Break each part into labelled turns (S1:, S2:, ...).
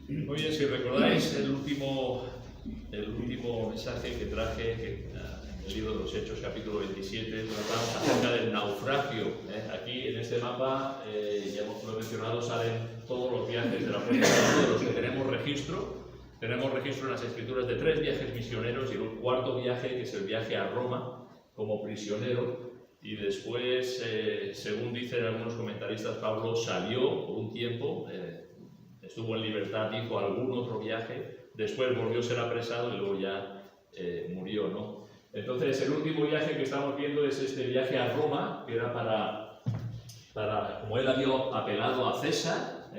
S1: Muy bien, si recordáis el último mensaje que traje en el libro de los Hechos, capítulo 27, tratamos acerca del naufragio. Aquí en este mapa, ya lo he mencionado, salen todos los viajes de la Puerta de los que tenemos registro. Tenemos registro en las escrituras de 3 viajes misioneros y un 4.º viaje, que es el viaje a Roma como prisionero. Y después, según dicen algunos comentaristas, Pablo salió por un tiempo, estuvo en libertad, hizo algún otro viaje, después volvió a ser apresado y luego ya murió, ¿no? Entonces, el último viaje que estamos viendo es este viaje a Roma, que era para como él había apelado a César,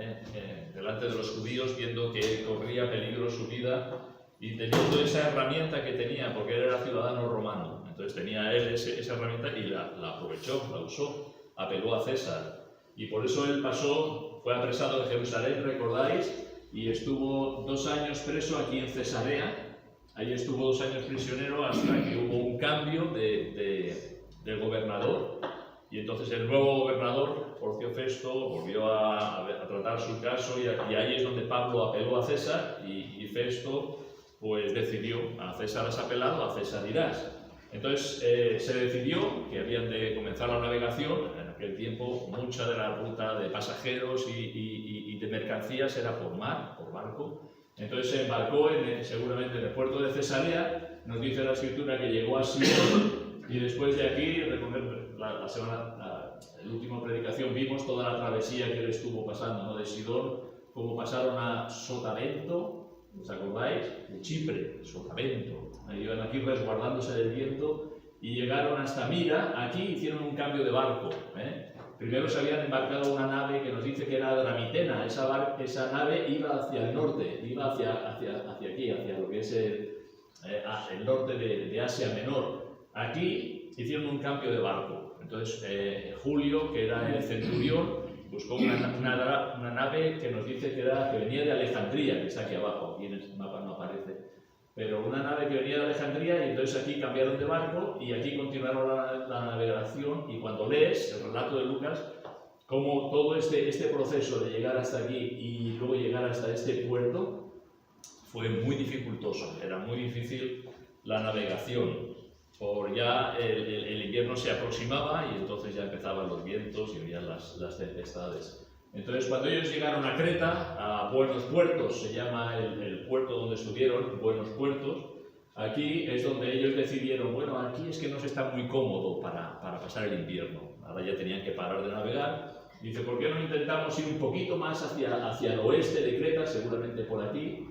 S1: delante de los judíos, viendo que corría peligro su vida y teniendo esa herramienta que tenía, porque él era ciudadano romano, entonces tenía él esa herramienta y la aprovechó, la usó, apeló a César. Y por eso él fue apresado en Jerusalén, recordáis, y estuvo 2 años preso aquí en Cesarea. Ahí estuvo 2 años prisionero hasta que hubo un cambio del gobernador. Y entonces el nuevo gobernador, Porcio Festo, volvió a tratar su caso y ahí es donde Pablo apeló a César y Festo pues decidió: a César has apelado, a César irás. Entonces se decidió que habían de comenzar la navegación. En aquel tiempo mucha de la ruta de pasajeros y de mercancías era por mar, por barco. Entonces se embarcó seguramente en el puerto de Cesarea. Nos dice la escritura que llegó a Sidón y después de aquí, la última predicación, vimos toda la travesía que él estuvo pasando, ¿no? De Sidón, cómo pasaron a Sotavento, ¿os acordáis? De Chipre, Sotavento. Iban aquí resguardándose del viento y llegaron hasta Mira. Aquí hicieron un cambio de barco. Primero se habían embarcado una nave que nos dice que era Dramitena. Esa nave iba hacia el norte, iba hacia aquí, hacia lo que es el norte de Asia Menor. Aquí hicieron un cambio de barco. Entonces Julio, que era el centurión, buscó una nave que nos dice que venía de Alejandría, que está aquí abajo, aquí en el mapa no aparece. Pero una nave que venía de Alejandría, y entonces aquí cambiaron de barco y aquí continuaron la navegación. Y cuando lees el relato de Lucas, como todo este proceso de llegar hasta aquí y luego llegar hasta este puerto fue muy dificultoso, era muy difícil la navegación. Por ya el invierno se aproximaba y entonces ya empezaban los vientos y había las tempestades. Entonces, cuando ellos llegaron a Creta, a Buenos Puertos, se llama el puerto donde estuvieron, Buenos Puertos, aquí es donde ellos decidieron: bueno, aquí es que no se está muy cómodo para pasar el invierno. Ahora ya tenían que parar de navegar. Dice: ¿por qué no intentamos ir un poquito más hacia el oeste de Creta, seguramente por aquí?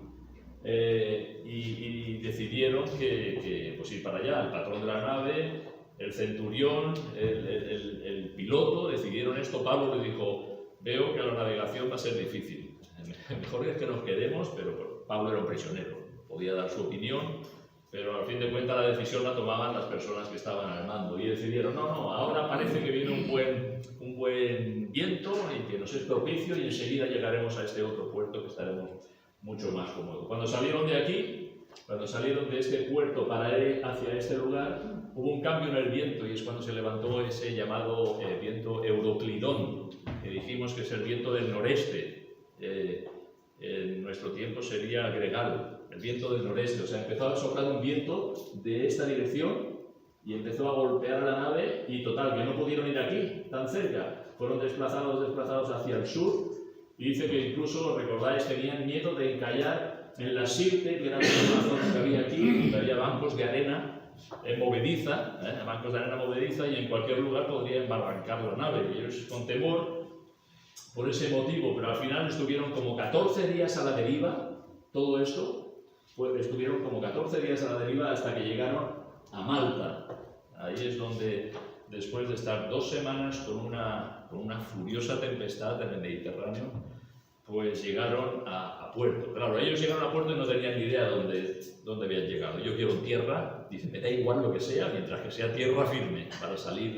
S1: Y decidieron que pues ir para allá. El patrón de la nave, el centurión, el piloto, decidieron esto. Pablo le dijo: veo que la navegación va a ser difícil, mejor es que nos quedemos. Pero Pablo era un prisionero, podía dar su opinión, pero al fin de cuentas la decisión la tomaban las personas que estaban al mando y decidieron: no, ahora parece que viene un buen viento y que nos es propicio y enseguida llegaremos a este otro puerto que estaremos mucho más cómodos. Cuando salieron de aquí, cuando salieron de este puerto para ir hacia este lugar, hubo un cambio en el viento y es cuando se levantó ese llamado viento Euroclidón, que dijimos que es el viento del noreste. En nuestro tiempo sería gregal, el viento del noreste. O sea, empezó a soplar un viento de esta dirección y empezó a golpear la nave y total, que no pudieron ir aquí, tan cerca. Fueron desplazados hacia el sur. Y dice que incluso, recordáis, tenían miedo de encallar en la Sirte, que era una zona que había aquí, donde había bancos de arena movediza, bancos de arena movediza, y en cualquier lugar podría embarrancar la nave. Y ellos con temor por ese motivo, pero al final estuvieron como 14 días a la deriva. Todo esto, pues estuvieron como 14 días a la deriva hasta que llegaron a Malta. Ahí es donde, después de estar 2 semanas con una furiosa tempestad en el Mediterráneo, pues llegaron a puerto. Claro, ellos llegaron a puerto y no tenían ni idea dónde habían llegado. Yo quiero tierra, dice: me da igual lo que sea, mientras que sea tierra firme, para salir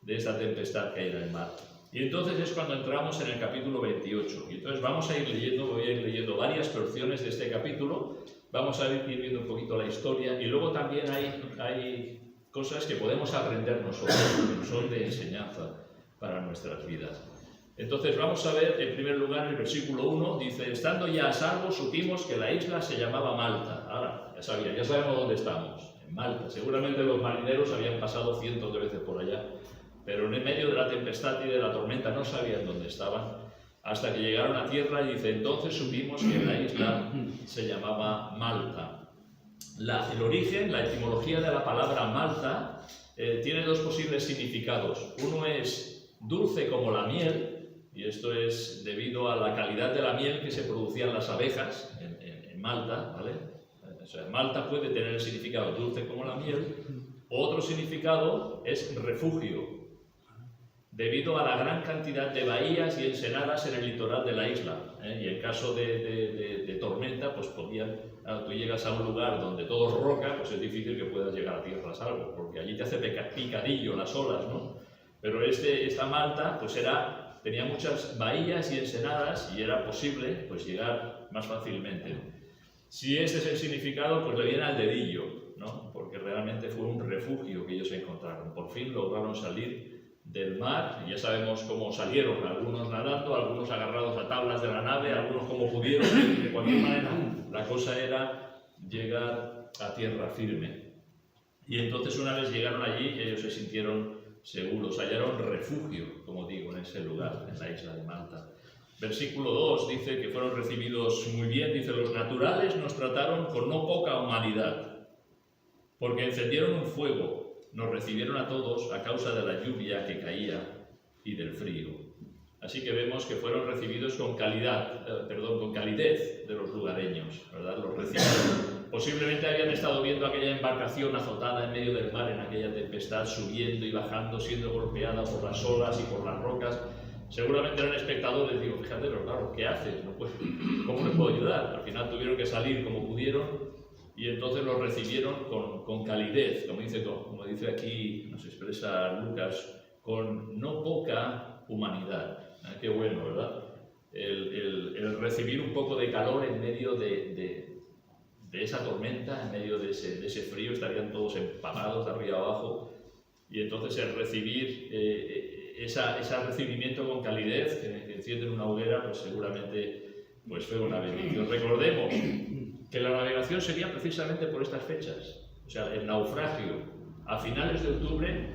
S1: de esta tempestad que hay en el mar. Y entonces es cuando entramos en el capítulo 28. Y entonces voy a ir leyendo varias porciones de este capítulo, vamos a ir viendo un poquito la historia, y luego también hay cosas que podemos aprender nosotros, que son de enseñanza para nuestras vidas. Entonces vamos a ver en primer lugar el versículo 1, dice, estando ya a salvo supimos que la isla se llamaba Malta. Ahora, ya sabemos dónde estamos, en Malta. Seguramente los marineros habían pasado cientos de veces por allá, pero en el medio de la tempestad y de la tormenta no sabían dónde estaban, hasta que llegaron a tierra y dice, entonces supimos que la isla se llamaba Malta. El origen, la etimología de la palabra Malta tiene dos posibles significados. Uno es dulce como la miel, y esto es debido a la calidad de la miel que se producían las abejas en Malta, ¿vale? O sea, Malta puede tener el significado dulce como la miel. Otro significado es refugio, debido a la gran cantidad de bahías y ensenadas en el litoral de la isla. Y en caso de tormenta, pues tú llegas a un lugar donde todo es roca, pues es difícil que puedas llegar a tierra a salvo, porque allí te hace picadillo las olas, ¿no? Pero esta Malta, pues tenía muchas bahías y ensenadas y era posible pues llegar más fácilmente. Si este es el significado, pues le viene al dedillo, ¿no? Porque realmente fue un refugio que ellos encontraron. Por fin lograron salir del mar, y ya sabemos cómo salieron, algunos nadando, algunos agarrados a tablas de la nave, algunos como pudieron. De cualquier manera, la cosa era llegar a tierra firme. Y entonces una vez llegaron allí, ellos se sintieron seguros, hallaron refugio, como digo, en ese lugar, en la isla de Malta. Versículo 2 dice que fueron recibidos muy bien, dice, los naturales nos trataron con no poca humanidad, porque encendieron un fuego, nos recibieron a todos a causa de la lluvia que caía y del frío. Así que vemos que fueron recibidos con calidez de los lugareños, ¿verdad? Los recibieron. Posiblemente habían estado viendo aquella embarcación azotada en medio del mar en aquella tempestad, subiendo y bajando, siendo golpeada por las olas y por las rocas. Seguramente eran espectadores, digo, fíjate, pero claro, ¿qué haces? ¿Cómo les puedo ayudar? Al final tuvieron que salir como pudieron y entonces los recibieron con calidez, como dice aquí, nos expresa Lucas, con no poca humanidad. Qué bueno, ¿verdad? El recibir un poco de calor en medio de esa tormenta, en medio de ese frío, estarían todos empapados de arriba abajo, y entonces el recibir ese recibimiento con calidez, que encienden una hoguera, pues seguramente pues fue una bendición. Recordemos que la navegación sería precisamente por estas fechas, o sea, el naufragio a finales de octubre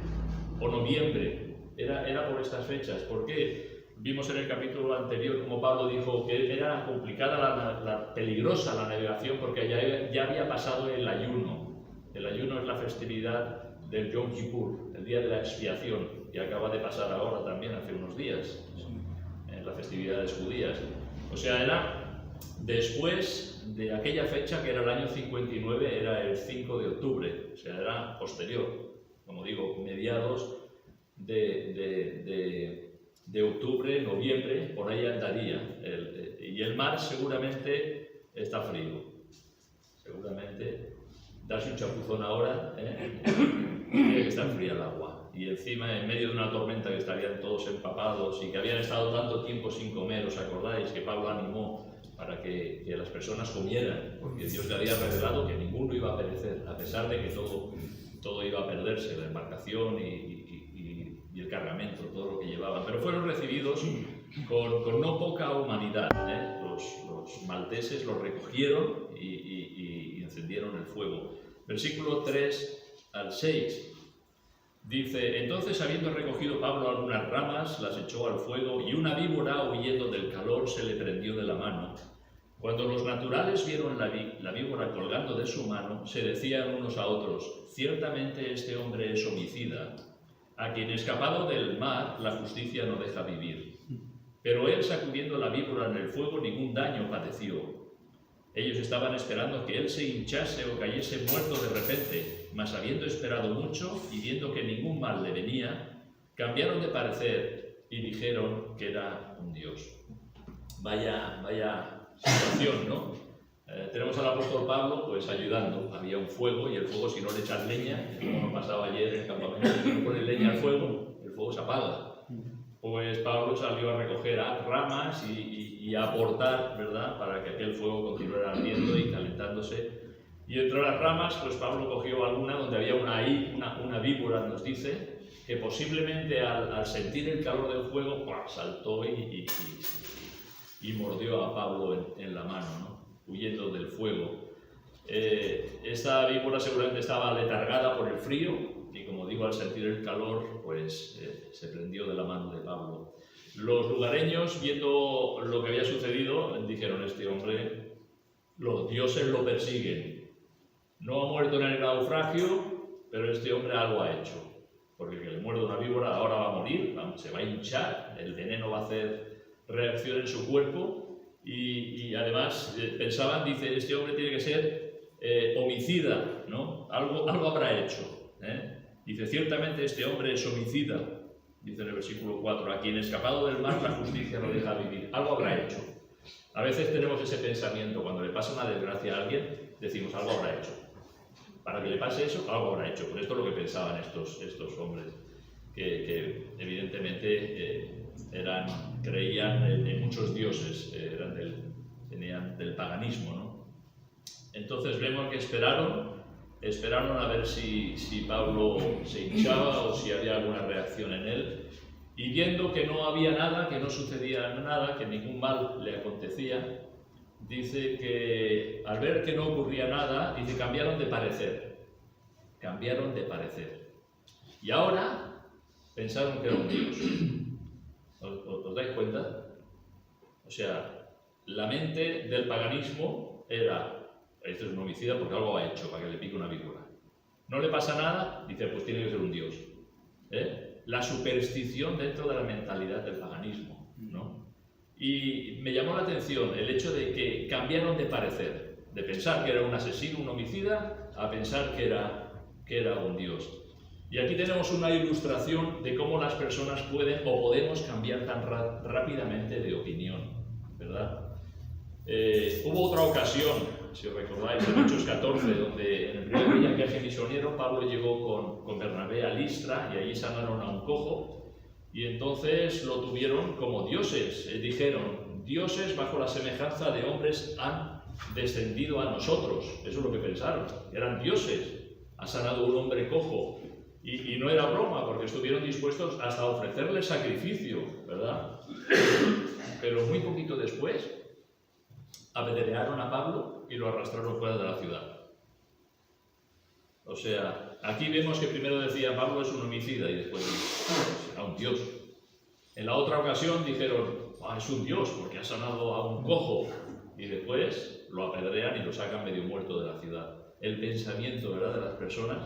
S1: o noviembre, era por estas fechas. ¿Por qué? Vimos en el capítulo anterior como Pablo dijo que era complicada, peligrosa la navegación, porque ya había pasado el ayuno. El ayuno es la festividad del Yom Kippur, el día de la expiación, que acaba de pasar ahora también, hace unos días, en las festividades judías. O sea, era después de aquella fecha, que era el año 59, era el 5 de octubre, o sea, era posterior, como digo, mediados de octubre, noviembre, por ahí andaría. Y el mar seguramente está frío. Seguramente darse un chapuzón ahora, tiene que estar fría el agua. Y encima, en medio de una tormenta que estarían todos empapados y que habían estado tanto tiempo sin comer, ¿os acordáis que Pablo animó para que las personas comieran? Porque Dios le había revelado que ninguno iba a perecer, a pesar de que todo iba a perderse, la embarcación y el cargamento, todo lo que llevaban. Pero fueron recibidos con no poca humanidad. Los malteses los recogieron y encendieron el fuego. Versículo 3 al 6 dice, entonces habiendo recogido Pablo algunas ramas, las echó al fuego, y una víbora, huyendo del calor, se le prendió de la mano. Cuando los naturales vieron la víbora colgando de su mano, se decían unos a otros, ciertamente este hombre es homicida, a quien escapado del mar la justicia no deja vivir. Pero él, sacudiendo la víbora en el fuego, ningún daño padeció. Ellos estaban esperando que él se hinchase o cayese muerto de repente, mas habiendo esperado mucho y viendo que ningún mal le venía, cambiaron de parecer y dijeron que era un dios. Vaya situación, ¿no? Tenemos al apóstol Pablo pues ayudando. Había un fuego y el fuego, si no le echas leña, como nos pasaba ayer en el campamento, si no pones leña al fuego, el fuego se apaga. Pues Pablo salió a recoger ramas y a aportar, ¿verdad?, para que aquel fuego continuara ardiendo y calentándose. Y entre las ramas, pues Pablo cogió alguna donde había una víbora, nos dice, que posiblemente al sentir el calor del fuego, ¡buah!, saltó y mordió a Pablo en la mano, ¿no?, huyendo del fuego. Esta víbora seguramente estaba letargada por el frío y, como digo, al sentir el calor, pues se prendió de la mano de Pablo. Los lugareños, viendo lo que había sucedido, dijeron: este hombre, los dioses lo persiguen. No ha muerto en el naufragio, pero este hombre algo ha hecho. Porque el que le muerde una víbora ahora va a morir, se va a hinchar, el veneno va a hacer reacción en su cuerpo y además pensaban, dice, este hombre tiene que ser homicida, ¿no? Algo habrá hecho. Dice, ciertamente este hombre es homicida, dice en el versículo 4, a quien escapado del mar la justicia no deja vivir. Algo habrá hecho. A veces tenemos ese pensamiento, cuando le pasa una desgracia a alguien, decimos, algo habrá hecho. Para que le pase eso, algo habrá hecho. Pues esto es lo que pensaban estos hombres, que evidentemente creían en muchos dioses, venían del paganismo, ¿no? Entonces vemos que esperaron a ver si Pablo se hinchaba o si había alguna reacción en él, y viendo que no había nada, que no sucedía nada, que ningún mal le acontecía, dice que al ver que no ocurría nada, dice, cambiaron de parecer. Y ahora pensaron que era un dios. ¿Os dais cuenta? O sea, la mente del paganismo era, esto es un homicida porque algo ha hecho para que le pique una víbora. No le pasa nada, dice, pues tiene que ser un dios. La superstición dentro de la mentalidad del paganismo, ¿no? Y me llamó la atención el hecho de que cambiaron de parecer, de pensar que era un asesino, un homicida, a pensar que era un dios. Y aquí tenemos una ilustración de cómo las personas pueden o podemos cambiar tan rápidamente de opinión, ¿verdad? Hubo otra ocasión, si os recordáis, en Hechos 14, donde en el primer viaje misionero Pablo llegó con Bernabé a Listra y allí sanaron a un cojo. Y entonces lo tuvieron como dioses. Dijeron, dioses bajo la semejanza de hombres han descendido a nosotros. Eso es lo que pensaron. Eran dioses. Ha sanado un hombre cojo. Y no era broma, porque estuvieron dispuestos hasta a ofrecerle sacrificio, ¿verdad? Pero muy poquito después apedrearon a Pablo y lo arrastraron fuera de la ciudad. O sea, aquí vemos que primero decía Pablo es un homicida y después será un dios. En la otra ocasión dijeron, es un dios porque ha sanado a un cojo, y después lo apedrean y lo sacan medio muerto de la ciudad. El pensamiento, ¿verdad?, de las personas,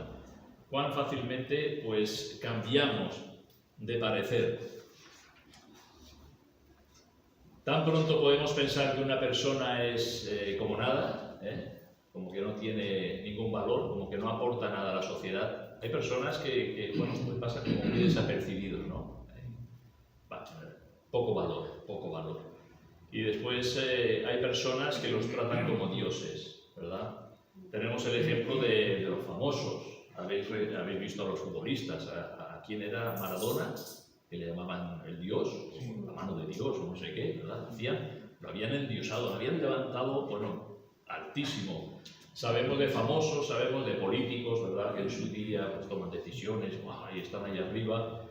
S1: cuán fácilmente pues cambiamos de parecer. Tan pronto podemos pensar que una persona es como nada, como que no tiene ningún valor, como que no aporta nada a la sociedad. Hay personas que bueno, pues pasan como muy desapercibidos, ¿no? Poco valor. Y después hay personas que los tratan como dioses, ¿verdad? Tenemos el ejemplo de los famosos. Habéis visto a los futbolistas, a quién era Maradona, que le llamaban el dios, o la mano de Dios, o no sé qué, ¿verdad? Lo habían endiosado, lo habían levantado, bueno, altísimo. Sabemos de famosos, sabemos de políticos, ¿verdad?, que en su día pues, toman decisiones, y están ahí arriba,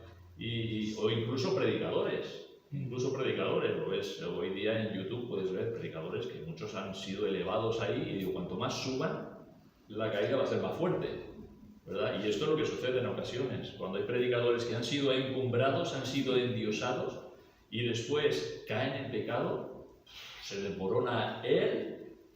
S1: o incluso predicadores. Lo ves hoy día en YouTube, puedes ver predicadores que muchos han sido elevados ahí, y digo, cuanto más suban, la caída va a ser más fuerte, ¿verdad? Y esto es lo que sucede en ocasiones, cuando hay predicadores que han sido encumbrados, han sido endiosados, y después caen en pecado, se desmorona él,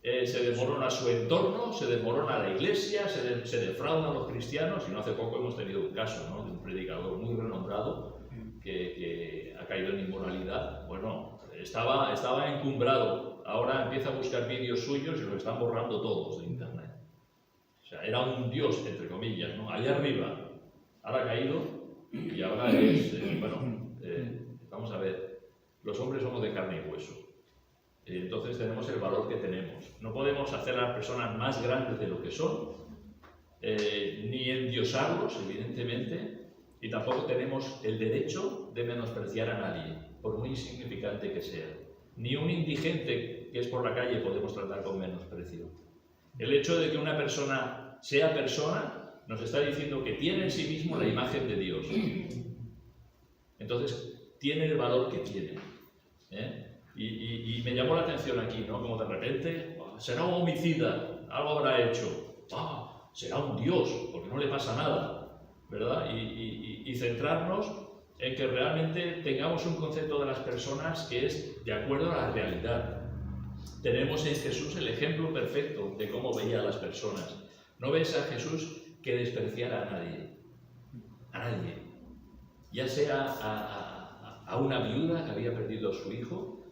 S1: se desmorona su entorno, se desmorona la iglesia, se defraudan los cristianos, y no hace poco hemos tenido un caso, ¿no?, de un predicador muy renombrado que ha caído en inmoralidad. Bueno, estaba encumbrado, ahora empieza a buscar vídeos suyos y los están borrando todos de internet. O sea, era un dios, entre comillas, ¿no?, allá arriba, ahora ha caído y ahora es, vamos a ver, los hombres somos de carne y hueso. Entonces tenemos el valor que tenemos. No podemos hacer a las personas más grandes de lo que son, ni endiosarlos, evidentemente, y tampoco tenemos el derecho de menospreciar a nadie, por muy insignificante que sea. Ni un indigente que es por la calle podemos tratar con menosprecio. El hecho de que una persona sea persona nos está diciendo que tiene en sí mismo la imagen de Dios. Entonces, tiene el valor que tiene. Y me llamó la atención aquí, ¿no? Como de repente, será un homicida, algo habrá hecho. Será un Dios, porque no le pasa nada, ¿verdad? Y centrarnos en que realmente tengamos un concepto de las personas que es de acuerdo a la realidad. Tenemos en Jesús el ejemplo perfecto de cómo veía a las personas. No ves a Jesús que despreciara a nadie, ya sea a una viuda que había perdido a su hijo,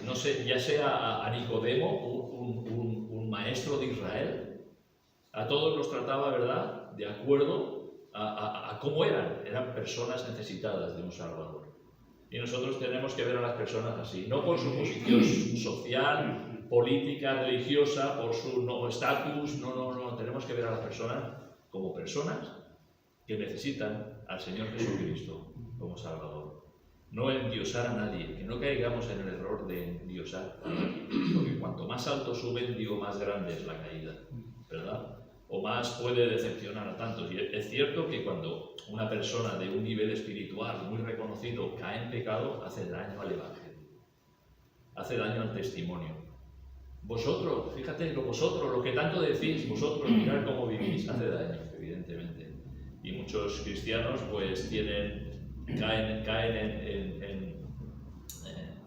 S1: no sé, ya sea a Nicodemo, un maestro de Israel. A todos los trataba, ¿verdad?, de acuerdo a cómo eran personas necesitadas de un Salvador. Y nosotros tenemos que ver a las personas así, no por su posición social, política, religiosa, por su estatus, no, tenemos que ver a las personas como personas que necesitan al Señor Jesucristo como Salvador. No endiosar a nadie, que no caigamos en el error de endiosar, porque cuanto más alto sube el digo, más grande es la caída, ¿verdad? O más puede decepcionar a tantos. Y es cierto que cuando una persona de un nivel espiritual muy reconocido cae en pecado, hace daño al Evangelio, hace daño al testimonio. Vosotros, fíjate, vosotros, lo que tanto decís, vosotros, mirad cómo vivís, hace daño, evidentemente. Y muchos cristianos pues caen en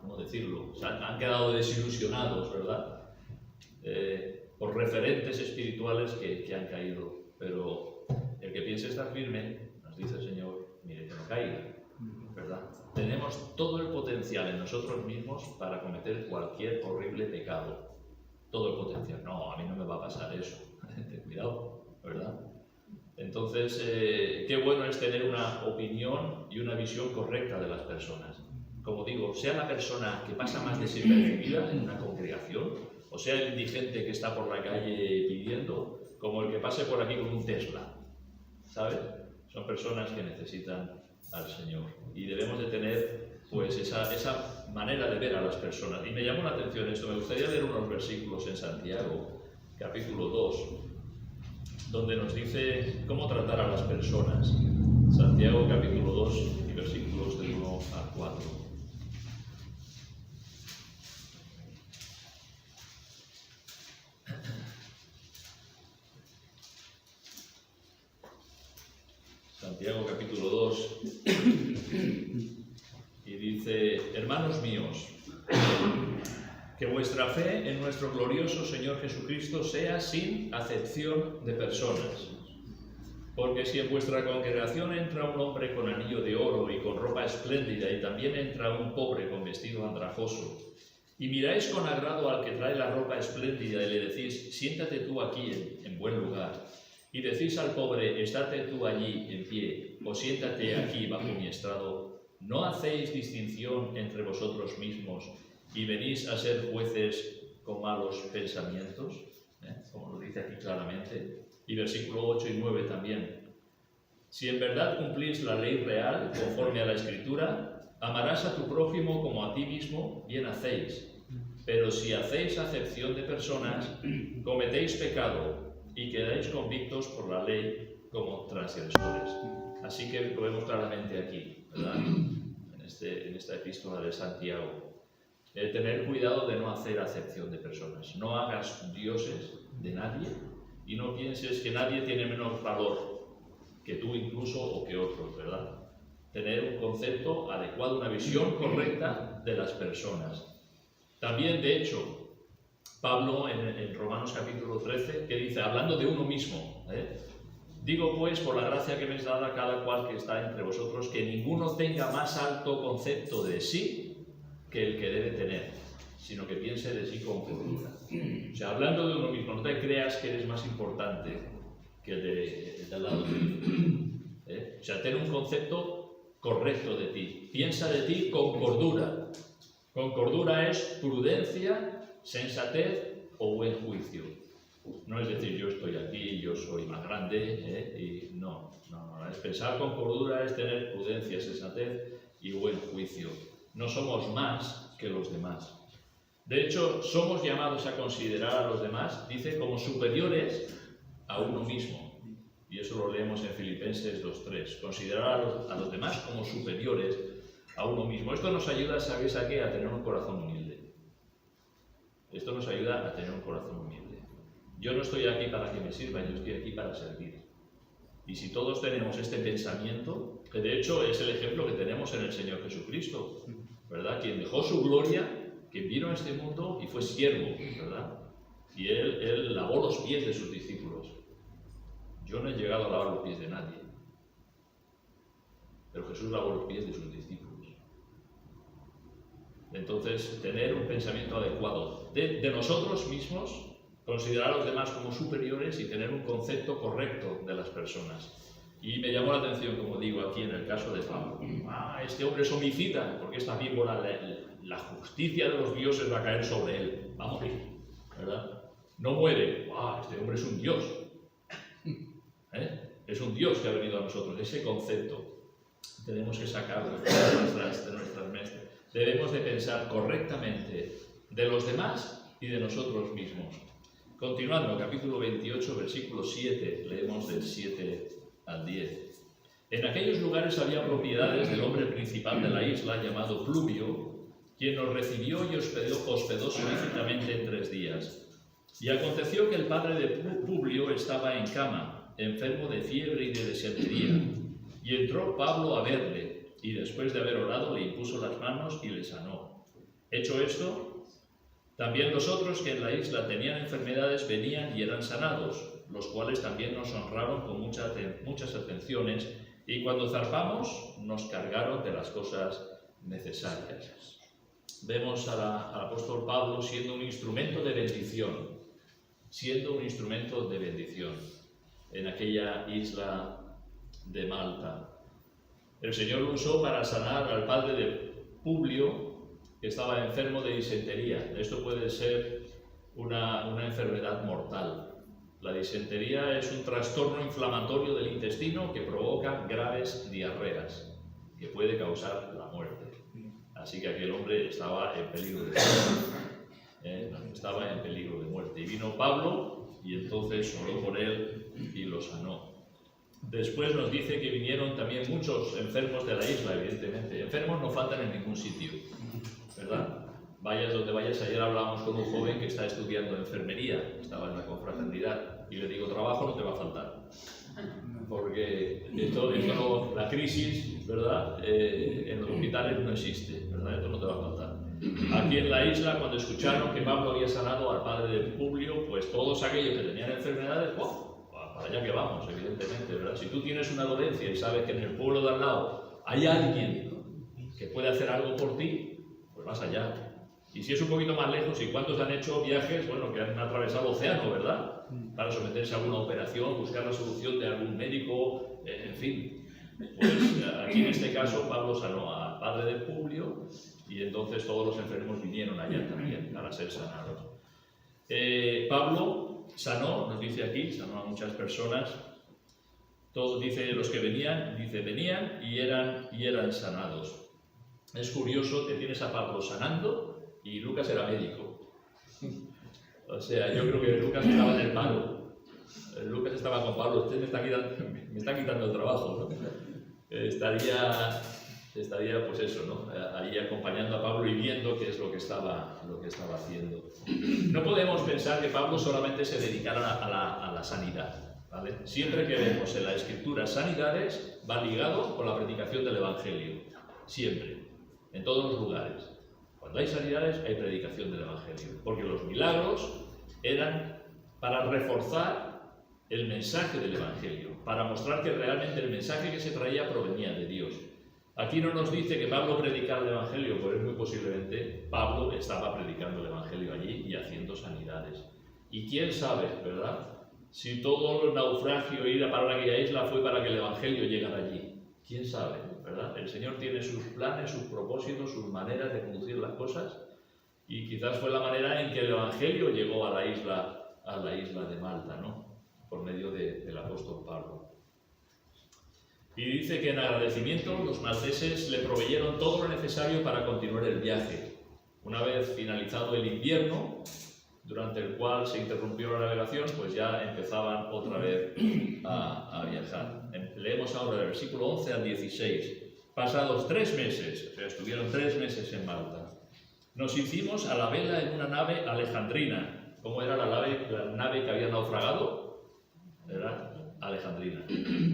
S1: ¿cómo decirlo? O sea, han quedado desilusionados, ¿verdad? Por referentes espirituales que han caído. Pero el que piense estar firme, nos dice el Señor, mire que no caiga, ¿verdad? Tenemos todo el potencial en nosotros mismos para cometer cualquier horrible pecado. Todo el potencial. No, a mí no me va a pasar eso. Ten cuidado, ¿verdad? Entonces, qué bueno es tener una opinión y una visión correcta de las personas. Como digo, sea la persona que pasa más desapercibida en una congregación, o sea el indigente que está por la calle pidiendo, como el que pase por aquí con un Tesla, ¿sabes? Son personas que necesitan al Señor y debemos de tener pues esa manera de ver a las personas. Y me llamó la atención esto, me gustaría leer unos versículos en Santiago, capítulo 2, donde nos dice cómo tratar a las personas. Santiago capítulo 2 y versículos del 1 al 4. Santiago capítulo 2 y dice: hermanos míos, que vuestra fe en nuestro glorioso Señor Jesucristo sea sin acepción de personas. Porque si en vuestra congregación entra un hombre con anillo de oro y con ropa espléndida, y también entra un pobre con vestido andrajoso, y miráis con agrado al que trae la ropa espléndida y le decís: siéntate tú aquí en buen lugar, y decís al pobre: estate tú allí en pie, o siéntate aquí bajo mi estrado, ¿no hacéis distinción entre vosotros mismos y venís a ser jueces con malos pensamientos? Como lo dice aquí claramente. Y versículo 8 y 9 también. Si en verdad cumplís la ley real, conforme a la Escritura, amarás a tu prójimo como a ti mismo, bien hacéis. Pero si hacéis acepción de personas, cometéis pecado y quedáis convictos por la ley como transgresores. Así que lo vemos claramente aquí, ¿verdad? En esta epístola de Santiago. Tener cuidado de no hacer acepción de personas. No hagas dioses de nadie y no pienses que nadie tiene menos valor que tú incluso o que otros, ¿verdad? Tener un concepto adecuado, una visión correcta de las personas. También, de hecho, Pablo en Romanos capítulo 13, que dice, hablando de uno mismo, digo pues, por la gracia que me es dada a cada cual que está entre vosotros, que ninguno tenga más alto concepto de sí que el que debe tener, sino que piense de sí con cordura. O sea, hablando de uno mismo, no te creas que eres más importante que el de al lado tuyo. O sea, ten un concepto correcto de ti. Piensa de ti con cordura. Con cordura es prudencia, sensatez o buen juicio. No es decir, yo estoy aquí, yo soy más grande, y no. Es pensar con cordura, es tener prudencia, sensatez y buen juicio. No somos más que los demás. De hecho, somos llamados a considerar a los demás, dice, como superiores a a uno mismo. Y eso lo leemos en Filipenses 2:3. Considerar a los demás como superiores a uno mismo. Esto nos ayuda, ¿sabéis a qué? A tener un corazón humilde. Esto nos ayuda a tener un corazón humilde. Yo no estoy aquí para que me sirvan, yo estoy aquí para servir. Y si todos tenemos este pensamiento, que de hecho es el ejemplo que tenemos en el Señor Jesucristo, ¿verdad? Quien dejó su gloria, quien vino a este mundo y fue siervo, ¿verdad? Y él lavó los pies de sus discípulos. Yo no he llegado a lavar los pies de nadie, pero Jesús lavó los pies de sus discípulos. Entonces, tener un pensamiento adecuado de nosotros mismos, considerar a los demás como superiores y tener un concepto correcto de las personas. Y me llamó la atención, como digo aquí en el caso de Pablo. Este hombre es homicida, porque esta víbora, la justicia de los dioses va a caer sobre él. Va a morir, ¿verdad? No muere. Este hombre es un dios. Es un dios que ha venido a nosotros. Ese concepto tenemos que sacarlo de nuestras mentes. Debemos de pensar correctamente de los demás y de nosotros mismos. Continuando, capítulo 28, versículo 7, leemos del 7 al 10. En aquellos lugares había propiedades del hombre principal de la isla, llamado Publio, quien nos recibió y hospedó solícitamente en 3 días. Y aconteció que el padre de Publio estaba en cama, enfermo de fiebre y de disentería. Y entró Pablo a verle, y después de haber orado le impuso las manos y le sanó. Hecho esto, también los otros que en la isla tenían enfermedades venían y eran sanados, los cuales también nos honraron con muchas atenciones, y cuando zarpamos nos cargaron de las cosas necesarias. Vemos al apóstol Pablo siendo un instrumento de bendición, en aquella isla de Malta. El Señor lo usó para sanar al padre de Publio, que estaba enfermo de disentería. Esto puede ser una enfermedad mortal. La disentería es un trastorno inflamatorio del intestino que provoca graves diarreas, que puede causar la muerte. Así que aquel hombre estaba en peligro de muerte. Y vino Pablo y entonces oró por él y lo sanó. Después nos dice que vinieron también muchos enfermos de la isla, evidentemente. Enfermos no faltan en ningún sitio, ¿verdad? Vayas donde vayas. Ayer hablábamos con un joven que está estudiando enfermería, estaba en la confraternidad, y le digo, trabajo no te va a faltar. Porque la crisis, ¿verdad? En los hospitales no existe, ¿verdad? Esto no te va a faltar. Aquí en la isla, cuando escucharon que Pablo había sanado al padre de Publio, pues todos aquellos que tenían enfermedades, para allá que vamos, evidentemente, ¿verdad? Si tú tienes una dolencia y sabes que en el pueblo de al lado hay alguien que puede hacer algo por ti, pues vas allá. Y si es un poquito más lejos, ¿y cuántos han hecho viajes, bueno, que han atravesado el océano, ¿verdad? Para someterse a alguna operación, buscar la solución de algún médico, en fin. Pues aquí en este caso Pablo sanó al padre de Publio y entonces todos los enfermos vinieron allá también para ser sanados. Pablo sanó, nos dice aquí, sanó a muchas personas. Todos, dice, los que venían y eran sanados. Es curioso que tienes a Pablo sanando y Lucas era médico. O sea, yo creo que Lucas estaba en el paro. Lucas estaba con Pablo, usted me está quitando el trabajo, ¿no? Estaría pues eso, ¿no? Ahí acompañando a Pablo y viendo qué es lo que estaba haciendo. No podemos pensar que Pablo solamente se dedicara a la sanidad, ¿vale? Siempre que vemos en la Escritura sanidades, va ligado con la predicación del Evangelio. Siempre, en todos los lugares. Cuando hay sanidades, hay predicación del Evangelio. Porque los milagros eran para reforzar el mensaje del Evangelio, para mostrar que realmente el mensaje que se traía provenía de Dios. Aquí no nos dice que Pablo predicara el Evangelio, pues muy posiblemente Pablo estaba predicando el Evangelio allí y haciendo sanidades. Y quién sabe, ¿verdad? Si todo el naufragio ir a parar a aquella isla fue para que el Evangelio llegara allí. Quién sabe, ¿verdad? El Señor tiene sus planes, sus propósitos, sus maneras de conducir las cosas, y quizás fue la manera en que el Evangelio llegó a la isla de Malta, ¿no? Por medio del apóstol Pablo. Y dice que en agradecimiento los malteses le proveyeron todo lo necesario para continuar el viaje. Una vez finalizado el invierno, durante el cual se interrumpió la navegación, pues ya empezaban otra vez a viajar. Leemos ahora el versículo 11 al 16. Pasados 3 meses, o sea, estuvieron 3 meses en Malta, nos hicimos a la vela en una nave alejandrina. ¿Cómo era la nave que había naufragado? Era alejandrina,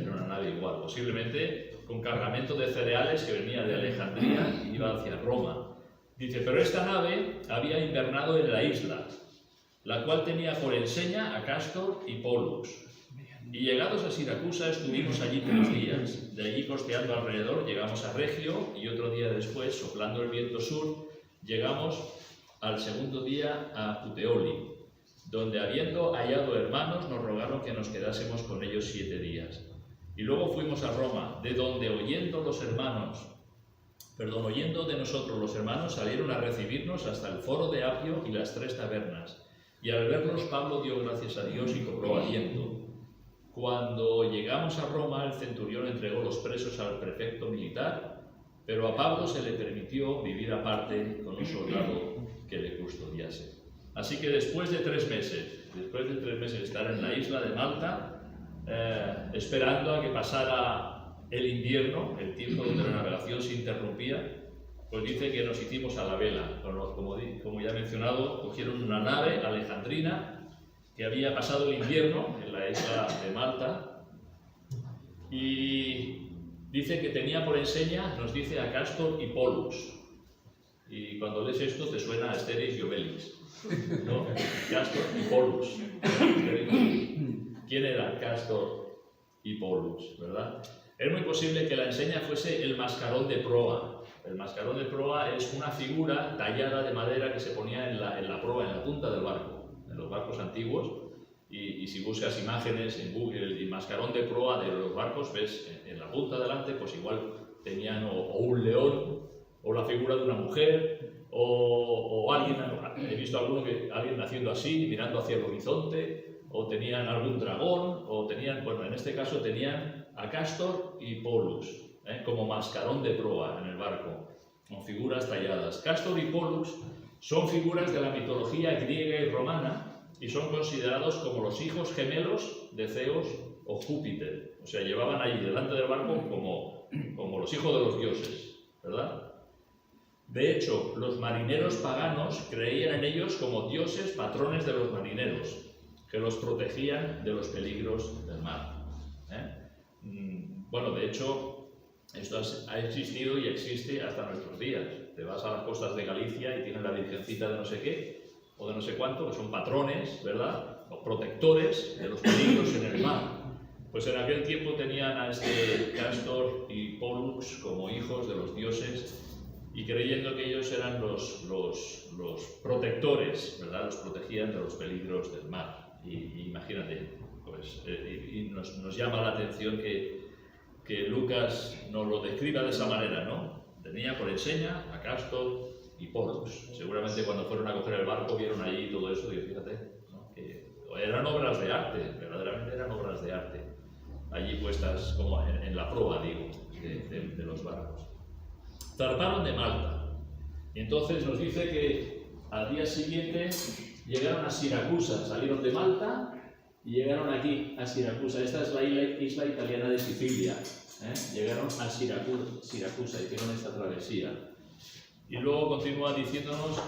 S1: era una nave igual, posiblemente con cargamento de cereales que venía de Alejandría y iba hacia Roma. Dice, pero esta nave había invernado en la isla, la cual tenía por enseña a Cástor y Pólux. Y llegados a Siracusa estuvimos allí 3 días. De allí costeando alrededor llegamos a Regio y otro día después, soplando el viento sur, llegamos al segundo día a Puteoli, donde habiendo hallado hermanos nos rogaron que nos quedásemos con ellos 7 días. Y luego fuimos a Roma, de donde oyendo de nosotros los hermanos salieron a recibirnos hasta el foro de Apio y las 3 tabernas. Y al vernos Pablo dio gracias a Dios y cobró aliento. Cuando llegamos a Roma, el centurión entregó los presos al prefecto militar, pero a Pablo se le permitió vivir aparte con un soldado que le custodiase. Así que después de 3 meses de estar en la isla de Malta, esperando a que pasara el invierno, el tiempo donde la navegación se interrumpía, pues dice que nos hicimos a la vela. Como ya he mencionado, cogieron una nave alejandrina que había pasado el invierno en la isla de Malta y dice que tenía por enseña, nos dice, a Cástor y Pólux. Y cuando lees esto te suena a Asterix y Obelix, ¿no? Cástor y Pólux. ¿Quién era Cástor y Pólux, verdad? Es muy posible que la enseña fuese el mascarón de proa. El mascarón de proa es una figura tallada de madera que se ponía en la proa, en la punta del barco, en los barcos antiguos. Y si buscas imágenes en Google, el mascarón de proa de los barcos, ves en la punta delante, pues igual tenían o un león, o la figura de una mujer, o alguien, he visto alguien haciendo así, mirando hacia el horizonte, o tenían algún dragón, o tenían, bueno, en este caso tenían a Cástor y Pólux, como mascarón de proa en el barco, con figuras talladas. Cástor y Pólux son figuras de la mitología griega y romana y son considerados como los hijos gemelos de Zeus o Júpiter. O sea, llevaban allí delante del barco como los hijos de los dioses, ¿verdad? De hecho, los marineros paganos creían en ellos como dioses patrones de los marineros, que los protegían de los peligros del mar. Bueno, de hecho, esto ha existido y existe hasta nuestros días. Te vas a las costas de Galicia y tienes la virgencita de no sé qué, o de no sé cuánto, que son patrones, ¿verdad? O protectores de los peligros en el mar. Pues en aquel tiempo tenían a este Cástor y Pólux como hijos de los dioses y creyendo que ellos eran los protectores, ¿verdad? Los protegían de los peligros del mar. Y imagínate, pues, nos llama la atención que Lucas nos lo describa de esa manera, ¿no? Tenía por enseña a Cástor y Pólux. Seguramente cuando fueron a coger el barco vieron allí todo eso y fíjate, ¿no? Que eran obras de arte, verdaderamente eran obras de arte, allí puestas como en la proa, digo, de los barcos. Zarparon de Malta y entonces nos dice que al día siguiente llegaron a Siracusa, salieron de Malta y llegaron aquí a Siracusa. Esta es la isla italiana de Sicilia. Llegaron a Siracusa, hicieron esta travesía. Y luego continúa diciéndonos,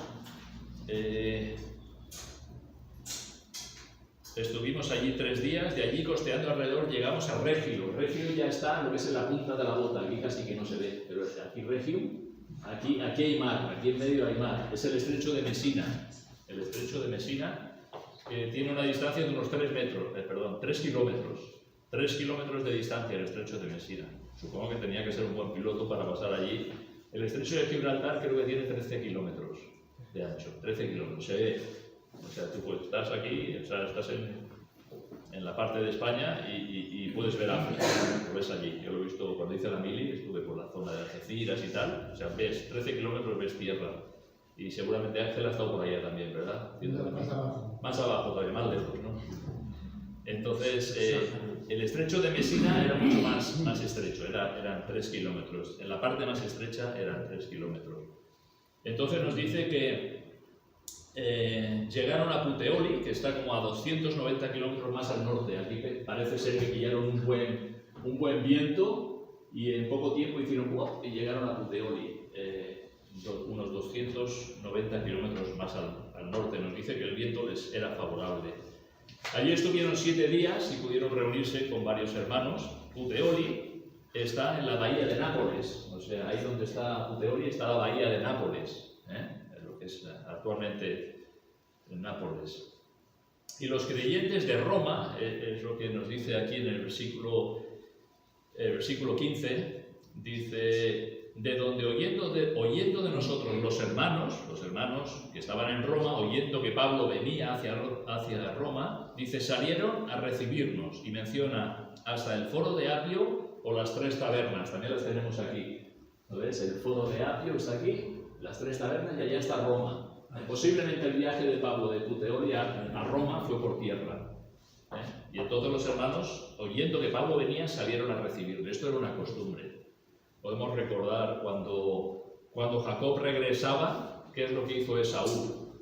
S1: estuvimos allí 3 días, de allí costeando alrededor llegamos a Regio. Regio ya está lo que es en la punta de la bota, aquí casi que no se ve, pero aquí Regio, aquí hay mar, aquí en medio hay mar. Es el estrecho de Mesina. El estrecho de Mesina, que tiene una distancia de unos 3 kilómetros. 3 kilómetros de distancia el estrecho de Mesina. Supongo que tenía que ser un buen piloto para pasar allí. El estrecho de Gibraltar creo que tiene 13 kilómetros de ancho. 13 kilómetros. Se ve. O sea, tú pues, estás aquí, o sea, estás en la parte de España y puedes ver África. Lo ves allí. Yo lo he visto cuando hice la mili, estuve por la zona de Algeciras y tal. O sea, ves 13 kilómetros, ves tierra. Y seguramente Ángel ha estado por allá también, ¿verdad?
S2: Más abajo.
S1: Más abajo todavía, más lejos, ¿no? Entonces, el estrecho de Mesina era mucho más estrecho, eran 3 kilómetros. En la parte más estrecha eran 3 kilómetros. Entonces nos dice que llegaron a Puteoli, que está como a 290 kilómetros más al norte. Aquí parece ser que pillaron un buen viento y en poco tiempo hicieron ¡wow! Y llegaron a Puteoli, unos 290 kilómetros más al norte. Nos dice que el viento les era favorable. Allí estuvieron 7 días y pudieron reunirse con varios hermanos. Puteoli está en la bahía de Nápoles, o sea, ahí donde está Puteoli está la bahía de Nápoles, lo que es actualmente en Nápoles. Y los creyentes de Roma, es lo que nos dice aquí en el versículo 15, dice, de donde oyendo de nosotros los hermanos que estaban en Roma, oyendo que Pablo venía hacia Roma, dice, salieron a recibirnos, y menciona hasta el foro de Apio o las 3 tabernas, también las tenemos aquí. ¿Lo ves? El foro de Apio está aquí, las 3 tabernas, y allá está Roma. Posiblemente el viaje de Pablo de Puteoli a Roma fue por tierra. Y entonces los hermanos, oyendo que Pablo venía, salieron a recibirle. Esto era una costumbre. Podemos recordar cuando Jacob regresaba, ¿qué es lo que hizo Esaú?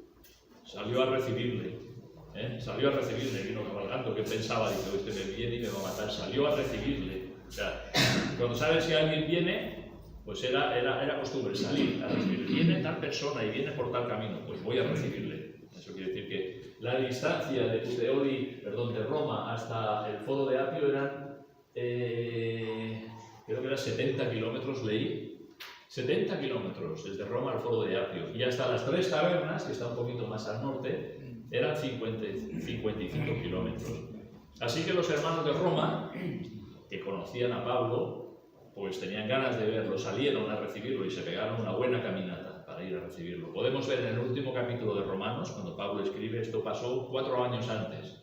S1: Salió a recibirle. Vino cabalgando, que pensaba, dice, este me viene y me va a matar. Salió a recibirle. O sea, cuando sabes que alguien viene, pues era costumbre salir a recibirle. Viene tal persona y viene por tal camino, pues voy a recibirle. Eso quiere decir que la distancia de Roma hasta el foro de Apio eran, creo que eran 70 kilómetros, leí. 70 kilómetros desde Roma al foro de Apio. Y hasta las 3 tabernas, que está un poquito más al norte, eran 55 kilómetros. Así que los hermanos de Roma, que conocían a Pablo, pues tenían ganas de verlo, salieron a recibirlo y se pegaron una buena caminata para ir a recibirlo. Podemos ver en el último capítulo de Romanos, cuando Pablo escribe, esto pasó 4 años antes.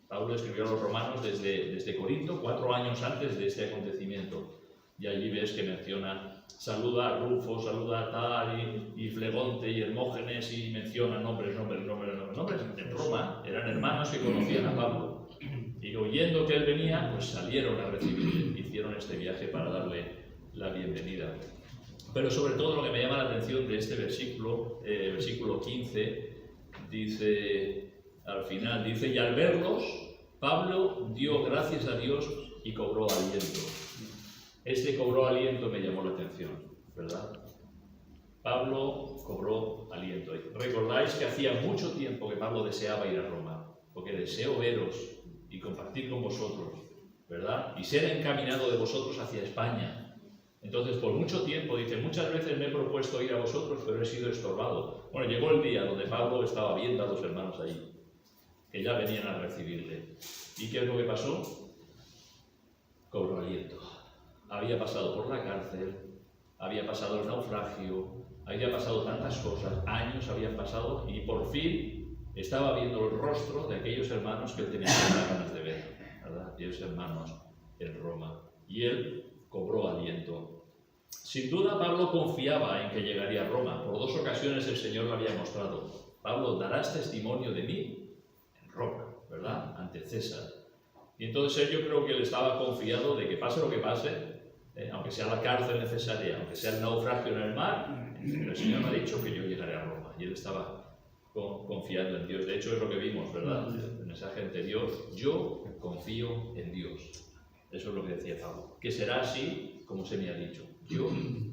S1: Pablo escribió a los romanos desde Corinto, 4 años antes de este acontecimiento. Y allí ves que menciona, saluda a Rufo, saluda a Tal y Flegonte y Hermógenes, y menciona nombres. En Roma eran hermanos que conocían a Pablo. Y oyendo que él venía, pues salieron a recibirle, hicieron este viaje para darle la bienvenida. Pero sobre todo lo que me llama la atención de este versículo 15, dice, al final, dice, y al verlos, Pablo dio gracias a Dios y cobró aliento. Este cobró aliento me llamó la atención, ¿verdad? Pablo cobró aliento. Recordáis que hacía mucho tiempo que Pablo deseaba ir a Roma, porque deseo veros y compartir con vosotros, ¿verdad? Y ser encaminado de vosotros hacia España. Entonces, por mucho tiempo, dice, muchas veces me he propuesto ir a vosotros, pero he sido estorbado. Bueno, llegó el día donde Pablo estaba viendo a los hermanos allí, que ya venían a recibirle. ¿Y qué es lo que pasó? Cobró aliento. Había pasado por la cárcel, había pasado el naufragio, había pasado tantas cosas, años habían pasado, y por fin estaba viendo el rostro de aquellos hermanos que él tenía tantas ganas de ver, ¿verdad? Aquellos hermanos en Roma. Y él cobró aliento. Sin duda, Pablo confiaba en que llegaría a Roma. Por 2 ocasiones el Señor lo había mostrado. Pablo, darás testimonio de mí en Roma, ¿verdad? Ante César. Y entonces yo creo que él estaba confiado de que pase lo que pase, aunque sea la cárcel necesaria, aunque sea el naufragio en el mar, el Señor me ha dicho que yo llegaré a Roma. Y él estaba confiando en Dios. De hecho, es lo que vimos, ¿verdad? El mensaje anterior, yo confío en Dios. Eso es lo que decía Pablo. Que será así como se me ha dicho. Yo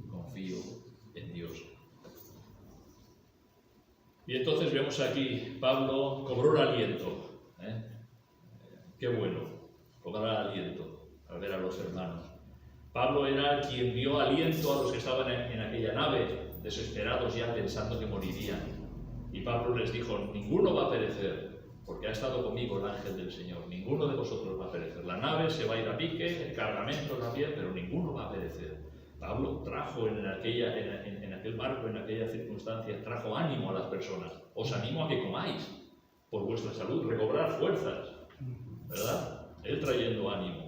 S1: confío en Dios. Y entonces vemos aquí, Pablo cobró el aliento. Qué bueno, cobrar aliento al ver a los hermanos. Pablo era quien dio aliento a los que estaban en aquella nave, desesperados ya pensando que morirían. Y Pablo les dijo, ninguno va a perecer, porque ha estado conmigo el ángel del Señor. Ninguno de vosotros va a perecer. La nave se va a ir a pique, el cargamento también, pero ninguno va a perecer. Pablo trajo en aquel barco, en aquella circunstancia, trajo ánimo a las personas. Os animo a que comáis por vuestra salud, recobrar fuerzas, ¿verdad? Él trayendo ánimo.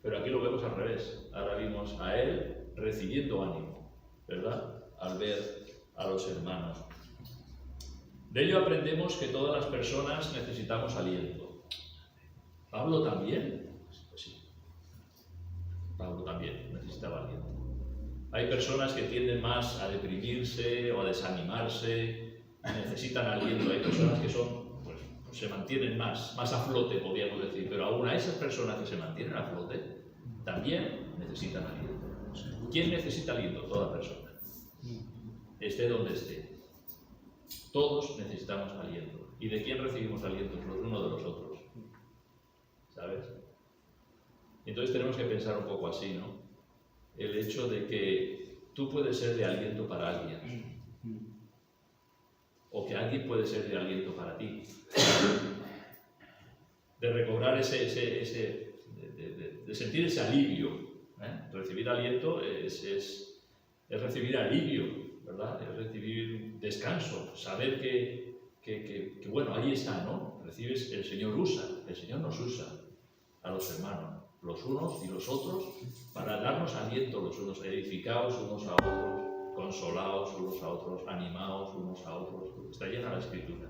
S1: Pero aquí lo vemos al revés. Ahora vimos a él recibiendo ánimo, ¿verdad? Al ver a los hermanos. De ello aprendemos que todas las personas necesitamos aliento. ¿Pablo también? Pues sí. Pablo también necesitaba aliento. Hay personas que tienden más a deprimirse o a desanimarse necesitan aliento, hay personas que son, pues se mantienen más a flote, podríamos decir, pero aún a esas personas que se mantienen a flote, también necesitan aliento. ¿Quién necesita aliento? Toda persona, esté donde esté. Todos necesitamos aliento. ¿Y de quién recibimos aliento? Los unos de los otros. ¿Sabes? Entonces tenemos que pensar un poco así, ¿no? El hecho de que tú puedes ser de aliento para alguien, o que alguien puede ser de aliento para ti. De recobrar de sentir ese alivio. Recibir aliento es recibir alivio, ¿verdad? Es recibir descanso, saber que bueno, ahí está, ¿no? Recibes, el Señor nos usa a los hermanos, los unos y los otros, para darnos aliento los unos, edificados unos a otros, consolados unos a otros, animados unos a otros. Está llena la Escritura.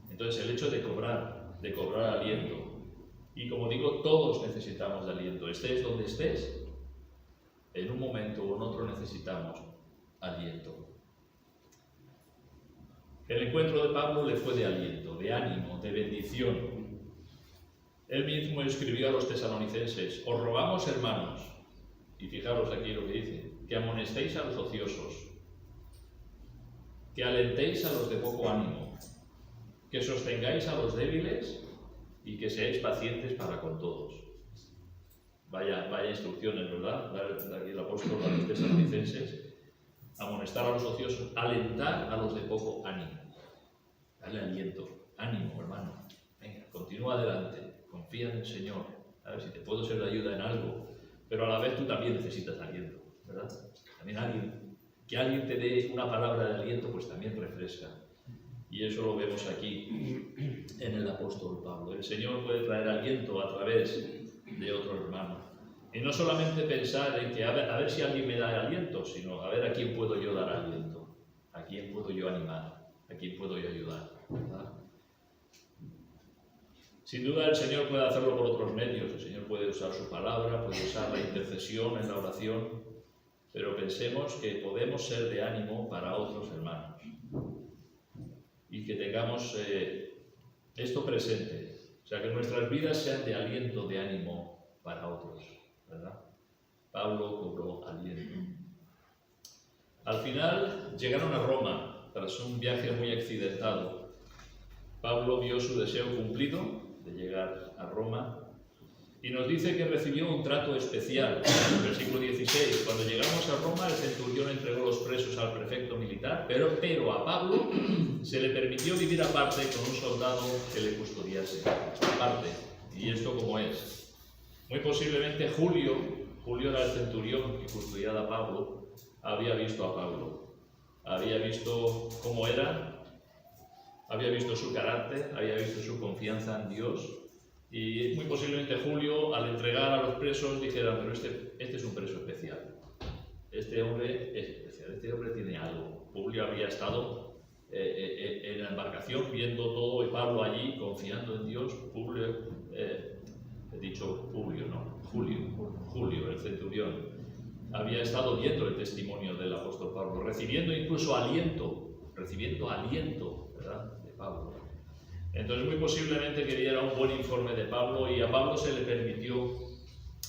S1: Entonces el hecho de cobrar aliento, y como digo, todos necesitamos de aliento, estés donde estés, en un momento o en otro necesitamos aliento. El encuentro de Pablo le fue de aliento, de ánimo, de bendición. Él mismo escribió a los tesalonicenses: os rogamos, hermanos, y fijaros aquí lo que dice, que amonestéis a los ociosos, que alentéis a los de poco ánimo, que sostengáis a los débiles y que seáis pacientes para con todos. Vaya instrucciones, ¿verdad? Aquí el apóstol a los tesalonicenses: amonestar a los ociosos, alentar a los de poco ánimo. Dale aliento, ánimo, hermano. Venga, continúa adelante, confía en el Señor. A ver si te puedo ser de ayuda en algo, pero a la vez tú también necesitas aliento, ¿verdad? También que alguien te dé una palabra de aliento, pues también refresca. Y eso lo vemos aquí en el apóstol Pablo. El Señor puede traer aliento a través de otro hermano. Y no solamente pensar en que a ver si alguien me da aliento, sino a ver a quién puedo yo dar aliento, a quién puedo yo animar, a quién puedo yo ayudar, ¿verdad? Sin duda el Señor puede hacerlo por otros medios. El Señor puede usar su palabra, puede usar la intercesión en la oración, pero pensemos que podemos ser de ánimo para otros hermanos y que tengamos esto presente, o sea, que nuestras vidas sean de aliento, de ánimo para otros, ¿verdad? Pablo cobró aliento. Al final llegaron a Roma tras un viaje muy accidentado. Pablo vio su deseo cumplido de llegar a Roma y nos dice que recibió un trato especial. En el versículo 16, cuando llegamos a Roma, el centurión entregó los presos al prefecto militar, pero a Pablo se le permitió vivir aparte con un soldado que le custodiase. Aparte. ¿Y esto cómo es? Muy posiblemente Julio era el centurión que custodiaba a Pablo, había visto a Pablo, había visto cómo era, había visto su carácter, había visto su confianza en Dios, y muy posiblemente Julio, al entregar a los presos, dijera: pero este es un preso especial, este hombre es especial, este hombre tiene algo. Julio había estado en la embarcación viendo todo, y Pablo allí confiando en Dios. Julio, el centurión, había estado viendo el testimonio del apóstol Pablo, recibiendo incluso aliento, ¿verdad?, de Pablo. Entonces muy posiblemente que diera un buen informe de Pablo, y a Pablo se le permitió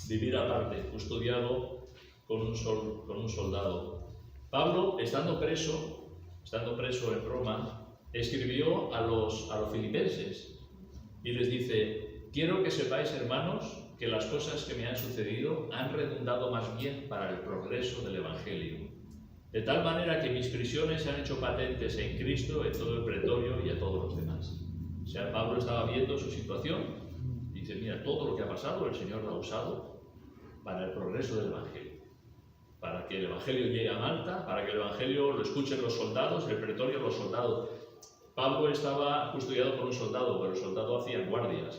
S1: vivir aparte, custodiado con un soldado. Pablo, estando preso en Roma, escribió a los filipenses y les dice: quiero que sepáis, hermanos, que las cosas que me han sucedido han redundado más bien para el progreso del Evangelio, de tal manera que mis prisiones se han hecho patentes en Cristo, en todo el pretorio y a todos los demás. O sea, Pablo estaba viendo su situación y dice: mira, todo lo que ha pasado el Señor lo ha usado para el progreso del Evangelio, para que el Evangelio llegue a Malta, para que el Evangelio lo escuchen los soldados, el pretorio, los soldados. Pablo estaba custodiado por un soldado, pero el soldado hacía guardias,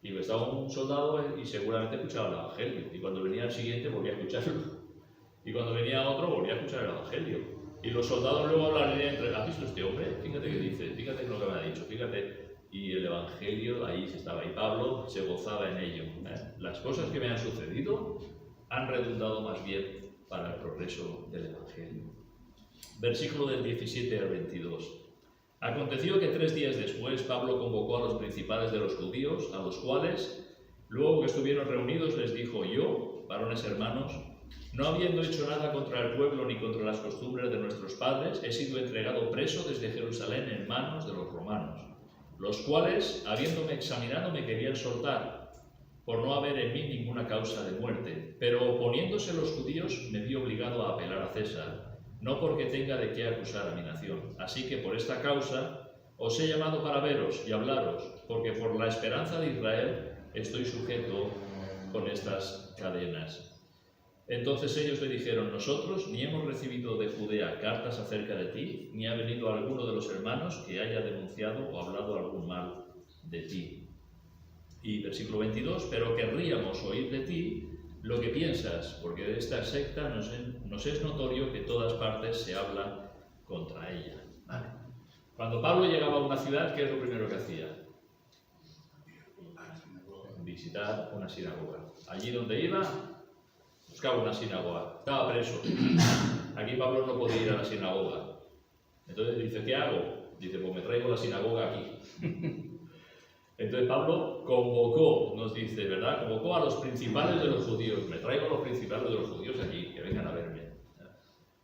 S1: y estaba un soldado y seguramente escuchaba el Evangelio, y cuando venía el siguiente volvía a escucharlo, y cuando venía otro volvía a escuchar el Evangelio, y los soldados luego hablarían entre: ¿has visto este hombre? Fíjate qué dice, fíjate lo que me ha dicho, fíjate. Y el Evangelio ahí estaba, y Pablo se gozaba en ello. Las cosas que me han sucedido han redundado más bien para el progreso del Evangelio. versículo del 17 al 22. Aconteció que 3 días después Pablo convocó a los principales de los judíos, a los cuales, luego que estuvieron reunidos, les dijo: yo, varones hermanos, no habiendo hecho nada contra el pueblo ni contra las costumbres de nuestros padres, he sido entregado preso desde Jerusalén en manos de los romanos, los cuales, habiéndome examinado, me querían soltar, por no haber en mí ninguna causa de muerte. Pero oponiéndose los judíos, me vi obligado a apelar a César, no porque tenga de qué acusar a mi nación. Así que por esta causa os he llamado para veros y hablaros, porque por la esperanza de Israel estoy sujeto con estas cadenas. Entonces ellos le dijeron: nosotros ni hemos recibido de Judea cartas acerca de ti, ni ha venido alguno de los hermanos que haya denunciado o hablado algún mal de ti. Y versículo 22, pero querríamos oír de ti lo que piensas, porque de esta secta nos es notorio que todas partes se habla contra ella. Vale. Cuando Pablo llegaba a una ciudad, ¿qué es lo primero que hacía? Visitar una sinagoga. Allí donde iba, buscaba una sinagoga. Estaba preso. Aquí Pablo no podía ir a la sinagoga. Entonces dice: ¿qué hago? Dice: pues me traigo la sinagoga aquí. Entonces Pablo convocó, nos dice, ¿verdad? Convocó a los principales de los judíos. Me traigo a los principales de los judíos aquí, que vengan a verme.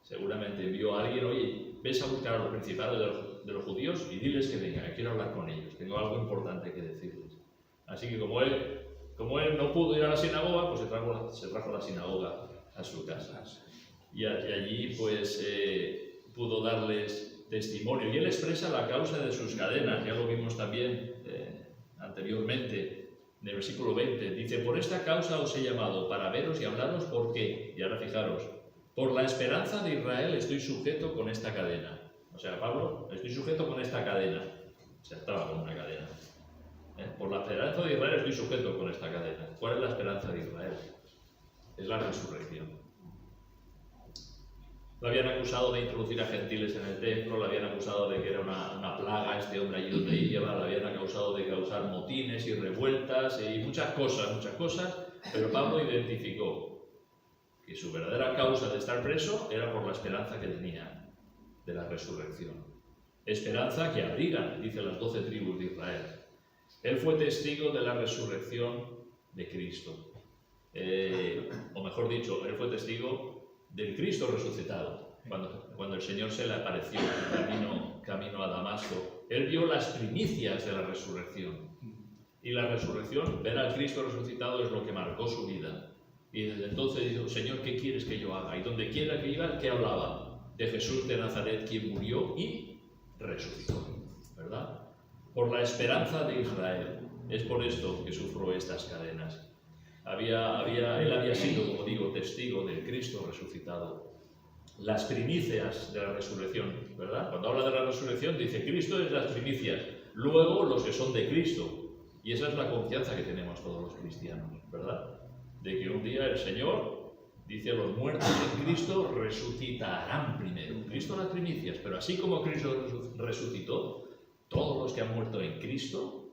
S1: Seguramente envió a alguien: oye, ves a buscar a los principales de los judíos y diles que vengan, que quiero hablar con ellos, tengo algo importante que decirles. Así que como él no pudo ir a la sinagoga, pues se trajo la sinagoga a su casa. Y allí pues pudo darles testimonio. Y él expresa la causa de sus cadenas, ya lo vimos también anteriormente, en el versículo 20. Dice: por esta causa os he llamado, para veros y hablaros. ¿Por qué? Y ahora fijaros: por la esperanza de Israel estoy sujeto con esta cadena. O sea, Pablo, estoy sujeto con esta cadena. O sea, estaba con una cadena. Por la esperanza de Israel estoy sujeto con esta cadena. ¿Cuál es la esperanza de Israel? Es la resurrección. Lo habían acusado de introducir a gentiles en el templo, lo habían acusado de que era una plaga este hombre allí donde iba, lo habían acusado de causar motines y revueltas y muchas cosas, pero Pablo identificó que su verdadera causa de estar preso era por la esperanza que tenía de la resurrección. Esperanza que abrigan, dice, las 12 tribus de Israel. Él fue testigo de la resurrección de Cristo. O mejor dicho, él fue testigo del Cristo resucitado. Cuando el Señor se le apareció camino a Damasco, él vio las primicias de la resurrección. Y la resurrección, ver al Cristo resucitado, es lo que marcó su vida. Y desde entonces dijo: Señor, ¿qué quieres que yo haga? Y donde quiera que iba, ¿qué hablaba? De Jesús de Nazaret, quien murió y resucitó, ¿verdad? Por la esperanza de Israel. Es por esto que sufrió estas cadenas. Él había sido, como digo, testigo del Cristo resucitado. Las primicias de la resurrección, ¿verdad? Cuando habla de la resurrección dice: Cristo es las primicias, luego los que son de Cristo. Y esa es la confianza que tenemos todos los cristianos, ¿verdad? De que un día el Señor dice: los muertos en Cristo resucitarán primero. Cristo las primicias, pero así como Cristo resucitó, todos los que han muerto en Cristo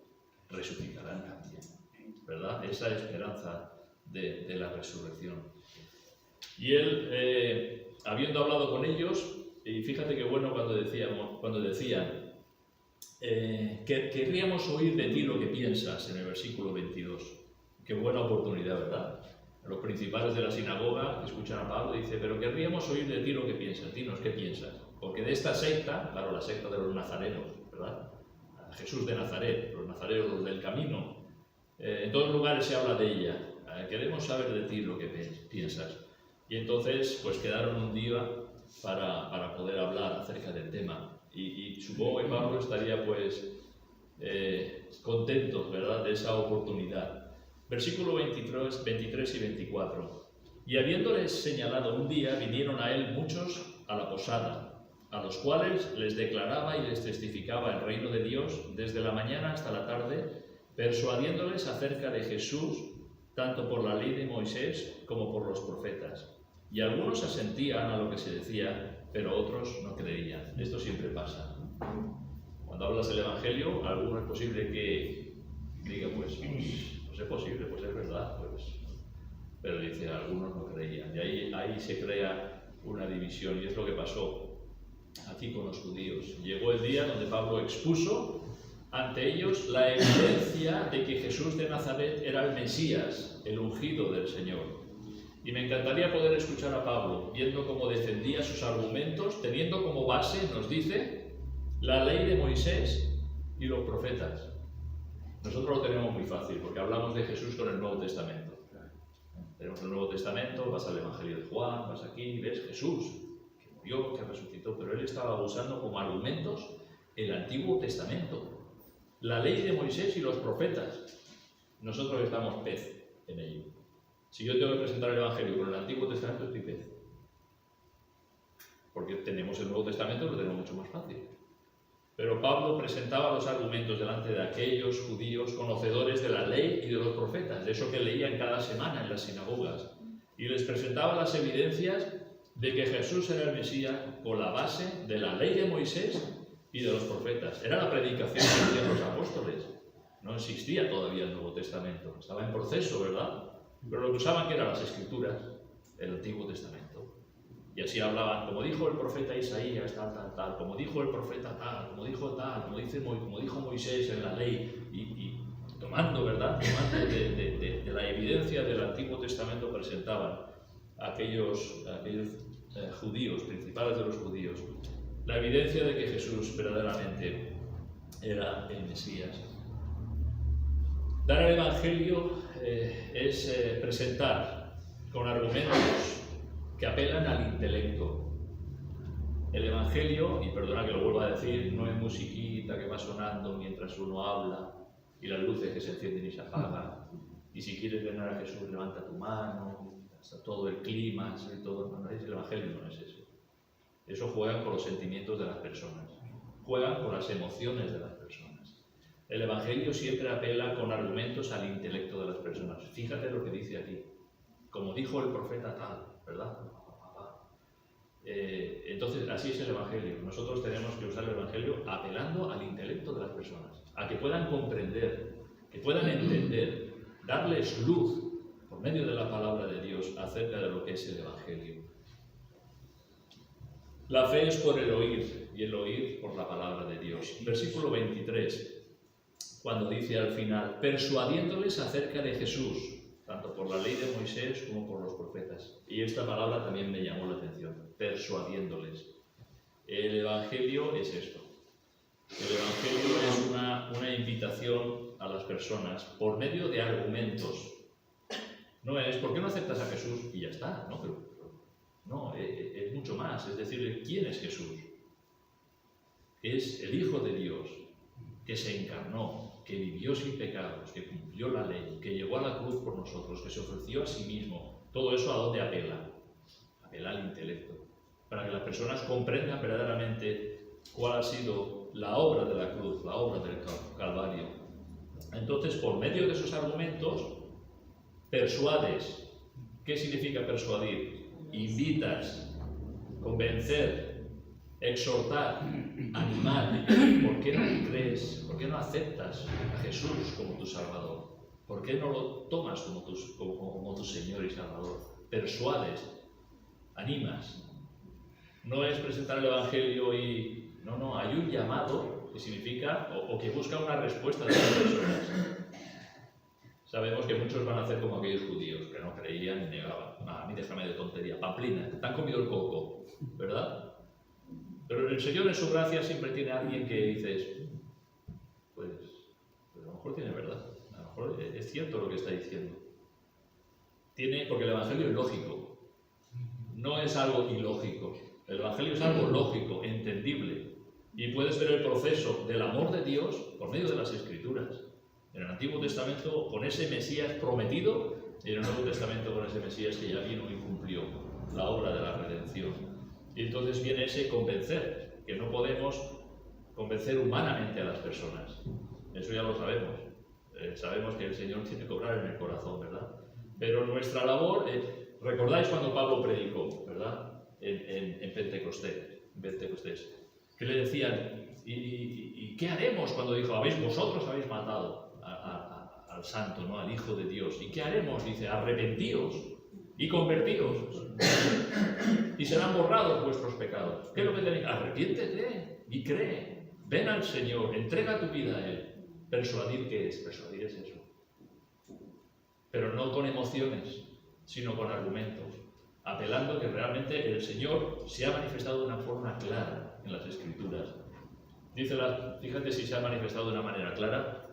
S1: resucitarán también, ¿verdad? Esa esperanza de la resurrección. Y él, habiendo hablado con ellos, y fíjate qué bueno cuando decían, querríamos oír de ti lo que piensas, en el versículo 22. Qué buena oportunidad, ¿verdad? Los principales de la sinagoga escuchan a Pablo y dicen: pero querríamos oír de ti lo que piensas. Dinos qué piensas. Porque de esta secta, claro, la secta de los nazarenos, ¿verdad? Jesús de Nazaret, los nazarenos, los del camino. En todos lugares se habla de ella. Queremos saber de ti lo que piensas. Y entonces, pues quedaron un día para poder hablar acerca del tema. Y supongo que Pablo estaría, pues, contento, ¿verdad?, de esa oportunidad. Versículo 23 y 24. Y habiéndoles señalado un día, vinieron a él muchos a la posada, a los cuales les declaraba y les testificaba el reino de Dios desde la mañana hasta la tarde, persuadiéndoles acerca de Jesús, tanto por la ley de Moisés como por los profetas. Y algunos asentían a lo que se decía, pero otros no creían. Esto siempre pasa. Cuando hablas del Evangelio, alguno es posible que diga: pues es posible, pues es verdad, pues. Pero dice: algunos no creían. Y ahí se crea una división, y es lo que pasó aquí con los judíos. Llegó el día donde Pablo expuso ante ellos la evidencia de que Jesús de Nazaret era el Mesías, el ungido del Señor. Y me encantaría poder escuchar a Pablo, viendo cómo defendía sus argumentos, teniendo como base, nos dice, la ley de Moisés y los profetas. Nosotros lo tenemos muy fácil, porque hablamos de Jesús con el Nuevo Testamento. Tenemos el Nuevo Testamento, vas al Evangelio de Juan, vas aquí, ves Jesús, que murió, que resucitó, pero él estaba usando como argumentos el Antiguo Testamento. La ley de Moisés y los profetas. Nosotros estamos pez en ello. Si yo tengo que presentar el Evangelio con el Antiguo Testamento, estoy pez. Porque tenemos el Nuevo Testamento, lo tenemos mucho más fácil. Pero Pablo presentaba los argumentos delante de aquellos judíos conocedores de la ley y de los profetas, de eso que leían cada semana en las sinagogas, y les presentaba las evidencias de que Jesús era el Mesías con la base de la ley de Moisés y de los profetas. Era la predicación que hacían los apóstoles. No existía todavía el Nuevo Testamento, estaba en proceso, ¿verdad? Pero lo que usaban que eran las Escrituras, el Antiguo Testamento. Y así hablaban, como dijo el profeta Isaías, tal, como dijo el profeta tal, como dijo Moisés en la ley, y tomando, ¿verdad? Tomando de la evidencia del Antiguo Testamento presentaban a aquellos judíos, principales de los judíos, la evidencia de que Jesús verdaderamente era el Mesías. Dar el Evangelio es presentar con argumentos que apelan al intelecto. El Evangelio, y perdona que lo vuelva a decir, no es musiquita que va sonando mientras uno habla y las luces que se encienden y se apagan. Y si quieres ganar a Jesús, levanta tu mano, hasta todo el clima, todo. No, el Evangelio no es eso. Eso juegan con los sentimientos de las personas, juegan con las emociones de las personas. El Evangelio siempre apela con argumentos al intelecto de las personas. Fíjate lo que dice aquí. Como dijo el profeta tal, ¿verdad? Entonces, así es el Evangelio. Nosotros tenemos que usar el Evangelio apelando al intelecto de las personas, a que puedan comprender, que puedan entender, darles luz por medio de la palabra de Dios acerca de lo que es el Evangelio. La fe es por el oír, y el oír por la palabra de Dios. Versículo 23, cuando dice al final, persuadiéndoles acerca de Jesús, tanto por la ley de Moisés como por los profetas. Y esta palabra también me llamó la atención, persuadiéndoles. El Evangelio es esto. El Evangelio es una invitación a las personas por medio de argumentos. No es, ¿por qué no aceptas a Jesús? Y ya está, ¿no? No, es mucho más. Es decir, ¿quién es Jesús? Es el Hijo de Dios, que se encarnó, que vivió sin pecados, que cumplió la ley, que llegó a la cruz por nosotros, que se ofreció a sí mismo. Todo eso ¿a dónde apela? Apela al intelecto, para que las personas comprendan verdaderamente cuál ha sido la obra de la cruz, la obra del Calvario. Entonces, por medio de esos argumentos, persuades. ¿Qué significa persuadir? Invitas, convencer, exhortar, animar. ¿Por qué no crees? ¿Por qué no aceptas a Jesús como tu Salvador? ¿Por qué no lo tomas como tu Señor y Salvador? Persuades, animas. No es presentar el Evangelio y... No, hay un llamado que significa, o que busca una respuesta de las personas. Sabemos que muchos van a hacer como aquellos judíos, que no creían y negaban. A mí déjame de tontería, pamplina, te han comido el coco, ¿verdad? Pero el Señor en su gracia siempre tiene a alguien que dices, pues a lo mejor tiene verdad, a lo mejor es cierto lo que está diciendo. Porque el Evangelio es lógico, no es algo ilógico. El Evangelio es algo lógico, entendible. Y puedes ver el proceso del amor de Dios por medio de las Escrituras. En el Antiguo Testamento con ese Mesías prometido y en el Nuevo Testamento con ese Mesías que ya vino y cumplió la obra de la redención. Y entonces viene ese convencer, que no podemos convencer humanamente a las personas. Eso ya lo sabemos. Sabemos que el Señor tiene que obrar en el corazón, ¿verdad? Pero nuestra labor, ¿recordáis cuando Pablo predicó, verdad? En Pentecostés. Que le decían, ¿y qué haremos cuando dijo, vosotros habéis matado al Santo, ¿no? Al Hijo de Dios? ¿Y qué haremos? Dice, arrepentíos y convertiros, y serán borrados vuestros pecados. ¿Qué es lo que tenéis? Arrepiéntete y cree. Ven al Señor, entrega tu vida a Él. Persuadir, ¿qué es? Persuadir es eso. Pero no con emociones, sino con argumentos, apelando que realmente el Señor se ha manifestado de una forma clara en las Escrituras. Dice, fíjate si se ha manifestado de una manera clara,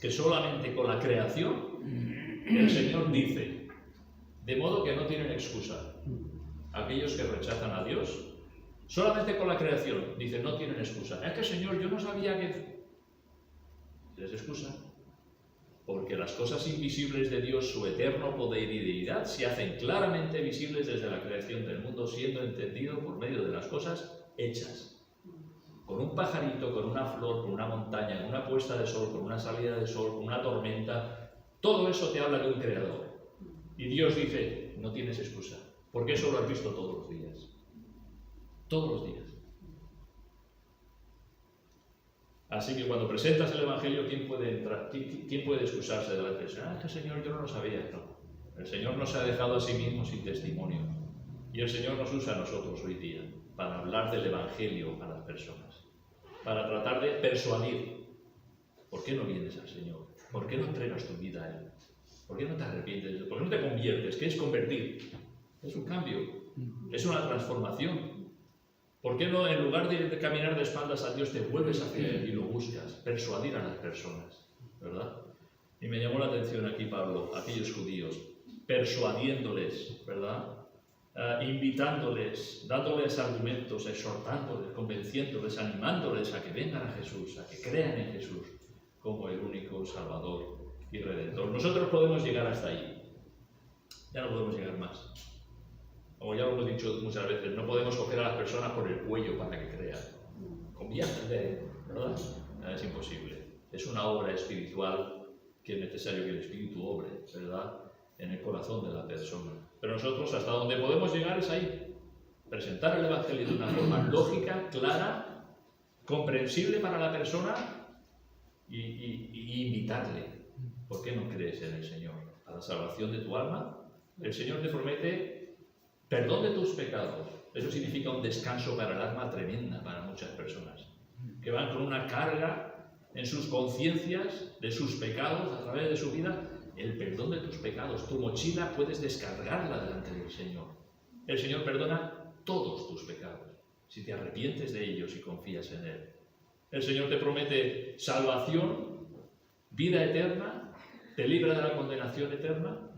S1: que solamente con la creación el Señor dice, de modo que no tienen excusa. Aquellos que rechazan a Dios, solamente con la creación, dicen, no tienen excusa. Es que Señor, yo no sabía que... ¿Tienes excusa? Porque las cosas invisibles de Dios, su eterno poder y deidad, se hacen claramente visibles desde la creación del mundo, siendo entendido por medio de las cosas hechas. Con un pajarito, con una flor, con una montaña, con una puesta de sol, con una salida de sol, con una tormenta, todo eso te habla de un creador. Y Dios dice, no tienes excusa, porque eso lo has visto todos los días. Todos los días. Así que cuando presentas el Evangelio, ¿quién puede entrar? ¿Quién puede excusarse delante de Dios? Ah, que Señor, yo no lo sabía. No. El Señor no se ha dejado a sí mismo sin testimonio. Y el Señor nos usa a nosotros hoy día para hablar del Evangelio a las personas, para tratar de persuadir. ¿Por qué no vienes al Señor? ¿Por qué no entregas tu vida a Él? ¿Por qué no te arrepientes? ¿Por qué no te conviertes? ¿Qué es convertir? Es un cambio, es una transformación. ¿Por qué no, en lugar de caminar de espaldas a Dios, te vuelves hacia Él y lo buscas? Persuadir a las personas, ¿verdad? Y me llamó la atención aquí, Pablo, aquellos judíos, persuadiéndoles, ¿verdad? Invitándoles, dándoles argumentos, exhortándoles, convenciéndoles, animándoles a que vengan a Jesús, a que crean en Jesús como el único Salvador y Redentor. Nosotros podemos llegar hasta ahí, ya no podemos llegar más. Como ya lo hemos dicho muchas veces, no podemos coger a las personas por el cuello para que crean. Conviértete, ¿verdad? Es imposible. Es una obra espiritual que es necesario que el Espíritu obre, ¿verdad?, en el corazón de la persona. Pero nosotros hasta donde podemos llegar es ahí. Presentar el Evangelio de una forma lógica, clara, comprensible para la persona y invitarle. ¿Por qué no crees en el Señor? A la salvación de tu alma. El Señor te promete perdón de tus pecados. Eso significa un descanso para el alma tremenda para muchas personas, que van con una carga en sus conciencias de sus pecados a través de su vida. El perdón de tus pecados, tu mochila puedes descargarla delante del Señor. El Señor perdona todos tus pecados, si te arrepientes de ellos y confías en Él. El Señor te promete salvación, vida eterna, te libra de la condenación eterna.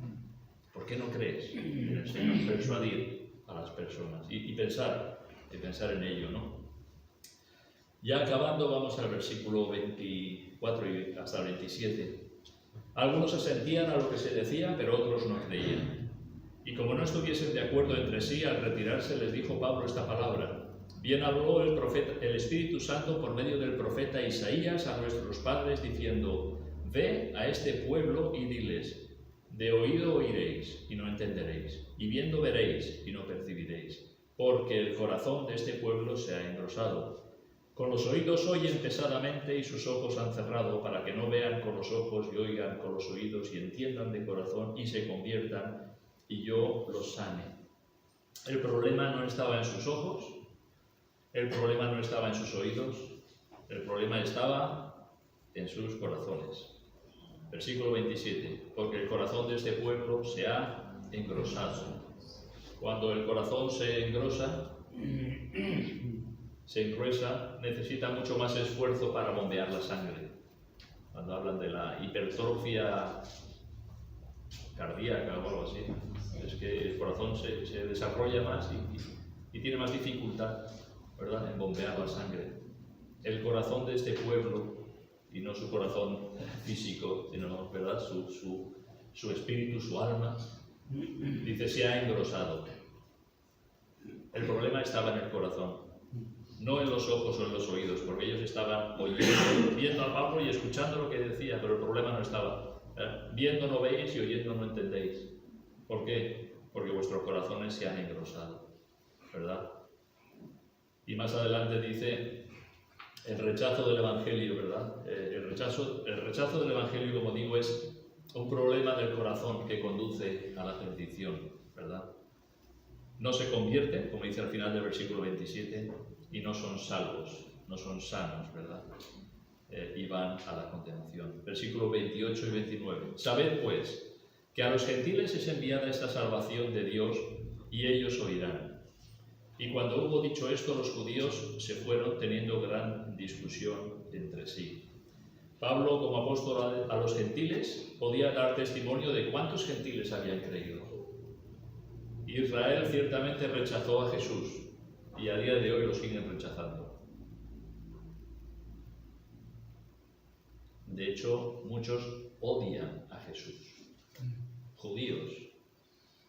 S1: ¿Por qué no crees en el Señor? Persuadir a las personas y pensar en ello, ¿no? Ya acabando, vamos al versículo 24 y hasta el 27. Algunos asentían a lo que se decía, pero otros no creían. Y como no estuviesen de acuerdo entre sí, al retirarse les dijo Pablo esta palabra: Bien habló el Espíritu Santo por medio del profeta Isaías a nuestros padres, diciendo: Ve a este pueblo y diles: de oído oiréis y no entenderéis, y viendo veréis y no percibiréis, porque el corazón de este pueblo se ha engrosado. Con los oídos oyen pesadamente y sus ojos han cerrado, para que no vean con los ojos y oigan con los oídos y entiendan de corazón y se conviertan y yo los sane. El problema no estaba en sus ojos, el problema no estaba en sus oídos, el problema estaba en sus corazones. Versículo 27, porque el corazón de este pueblo se ha engrosado. Cuando el corazón se engrosa, se engruesa, necesita mucho más esfuerzo para bombear la sangre. Cuando hablan de la hipertrofia cardíaca o algo así, es que el corazón se desarrolla más y tiene más dificultad, ¿verdad?, en bombear la sangre. El corazón de este pueblo, y no su corazón físico, sino, ¿verdad?, su espíritu, su alma, dice, se ha engrosado. El problema estaba en el corazón, no en los ojos o en los oídos, porque ellos estaban viendo a Pablo y escuchando lo que decía, pero el problema no estaba. Viendo no veis y oyendo no entendéis. ¿Por qué? Porque vuestros corazones se han engrosado, ¿verdad? Y más adelante dice el rechazo del Evangelio, ¿verdad? El rechazo del Evangelio, como digo, es un problema del corazón que conduce a la perdición. ¿verdad? No se convierten, como dice al final del versículo 27, y no son salvos, no son sanos, ¿verdad? Y van a la condenación. Versículos 28 y 29. Sabed, pues, que a los gentiles es enviada esta salvación de Dios, y ellos oirán. Y cuando hubo dicho esto, los judíos se fueron teniendo gran discusión entre sí. Pablo, como apóstol a los gentiles, podía dar testimonio de cuántos gentiles habían creído. Israel ciertamente rechazó a Jesús, y a día de hoy lo siguen rechazando. De hecho, muchos odian a Jesús. Judíos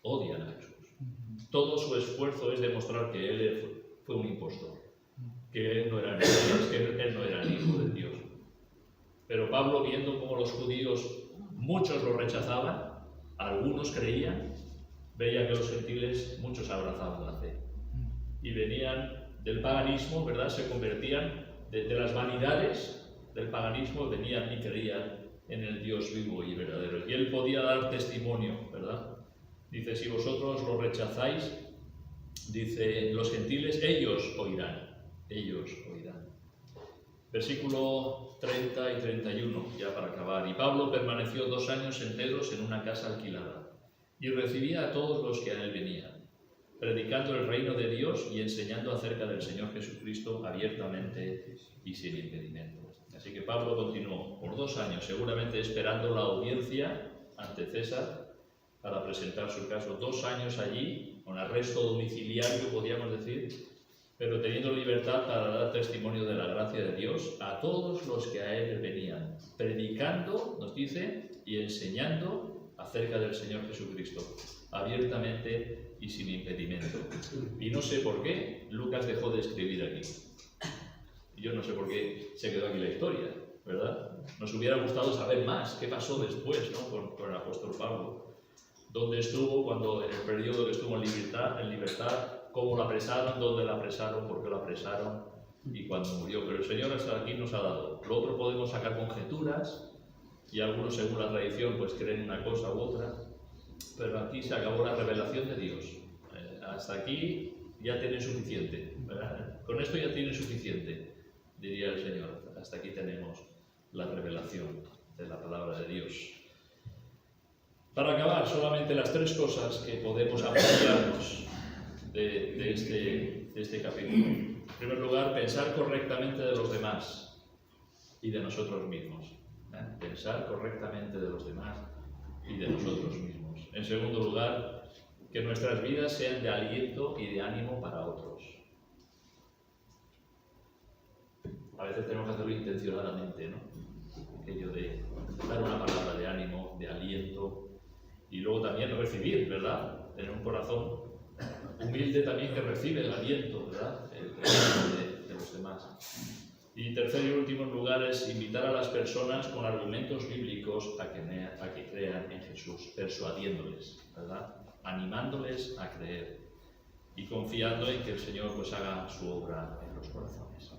S1: odian a Jesús. Todo su esfuerzo es demostrar que Él fue un impostor, que Él no era Mesías, que Él no era el Hijo de Dios. Pero Pablo, viendo cómo los judíos, muchos lo rechazaban, algunos creían, veía que los gentiles, muchos abrazaban la fe. Y venían del paganismo, ¿verdad? Se convertían de las vanidades del paganismo, venían y creían en el Dios vivo y verdadero. Y él podía dar testimonio, ¿verdad? Dice, si vosotros lo rechazáis, dice, los gentiles, ellos oirán. Ellos oirán. Versículo 30 y 31, ya para acabar. Y Pablo permaneció 2 años enteros en una casa alquilada, y recibía a todos los que a él venían, predicando el reino de Dios y enseñando acerca del Señor Jesucristo abiertamente y sin impedimento. Así que Pablo continuó por 2 años, seguramente esperando la audiencia ante César para presentar su caso. 2 años allí, con arresto domiciliario, podríamos decir, pero teniendo libertad para dar testimonio de la gracia de Dios a todos los que a él venían, predicando, nos dice, y enseñando acerca del Señor Jesucristo, abiertamente y sin impedimento. Y no sé por qué Lucas dejó de escribir aquí. Yo no sé por qué se quedó aquí la historia, ¿verdad? Nos hubiera gustado saber más qué pasó después, ¿no? con el apóstol Pablo. ¿Dónde estuvo cuando en el periodo que estuvo en libertad? ¿Cómo la apresaron? ¿Dónde la apresaron? ¿Por qué la apresaron? Y cuando murió. Pero el Señor hasta aquí nos ha dado. Lo otro podemos sacar conjeturas, y algunos según la tradición pues creen una cosa u otra, pero aquí se acabó la revelación de Dios. Hasta aquí ya tienen suficiente, ¿verdad? Con esto ya tienen suficiente, diría el Señor. Hasta aquí tenemos la revelación de la palabra de Dios. Para acabar, solamente las 3 cosas que podemos apreciarnos de este capítulo. En primer lugar, pensar correctamente de los demás y de nosotros mismos. Pensar correctamente de los demás y de nosotros mismos. En segundo lugar, que nuestras vidas sean de aliento y de ánimo para otros. A veces tenemos que hacerlo intencionadamente, ¿no? Aquello de dar una palabra de ánimo, de aliento, y luego también recibir, ¿verdad? Tener un corazón humilde también que recibe el aliento, ¿verdad? El de los demás. Y tercer y último lugar es invitar a las personas con argumentos bíblicos a que crean en Jesús, persuadiéndoles, ¿verdad? Animándoles a creer y confiando en que el Señor pues haga su obra en los corazones.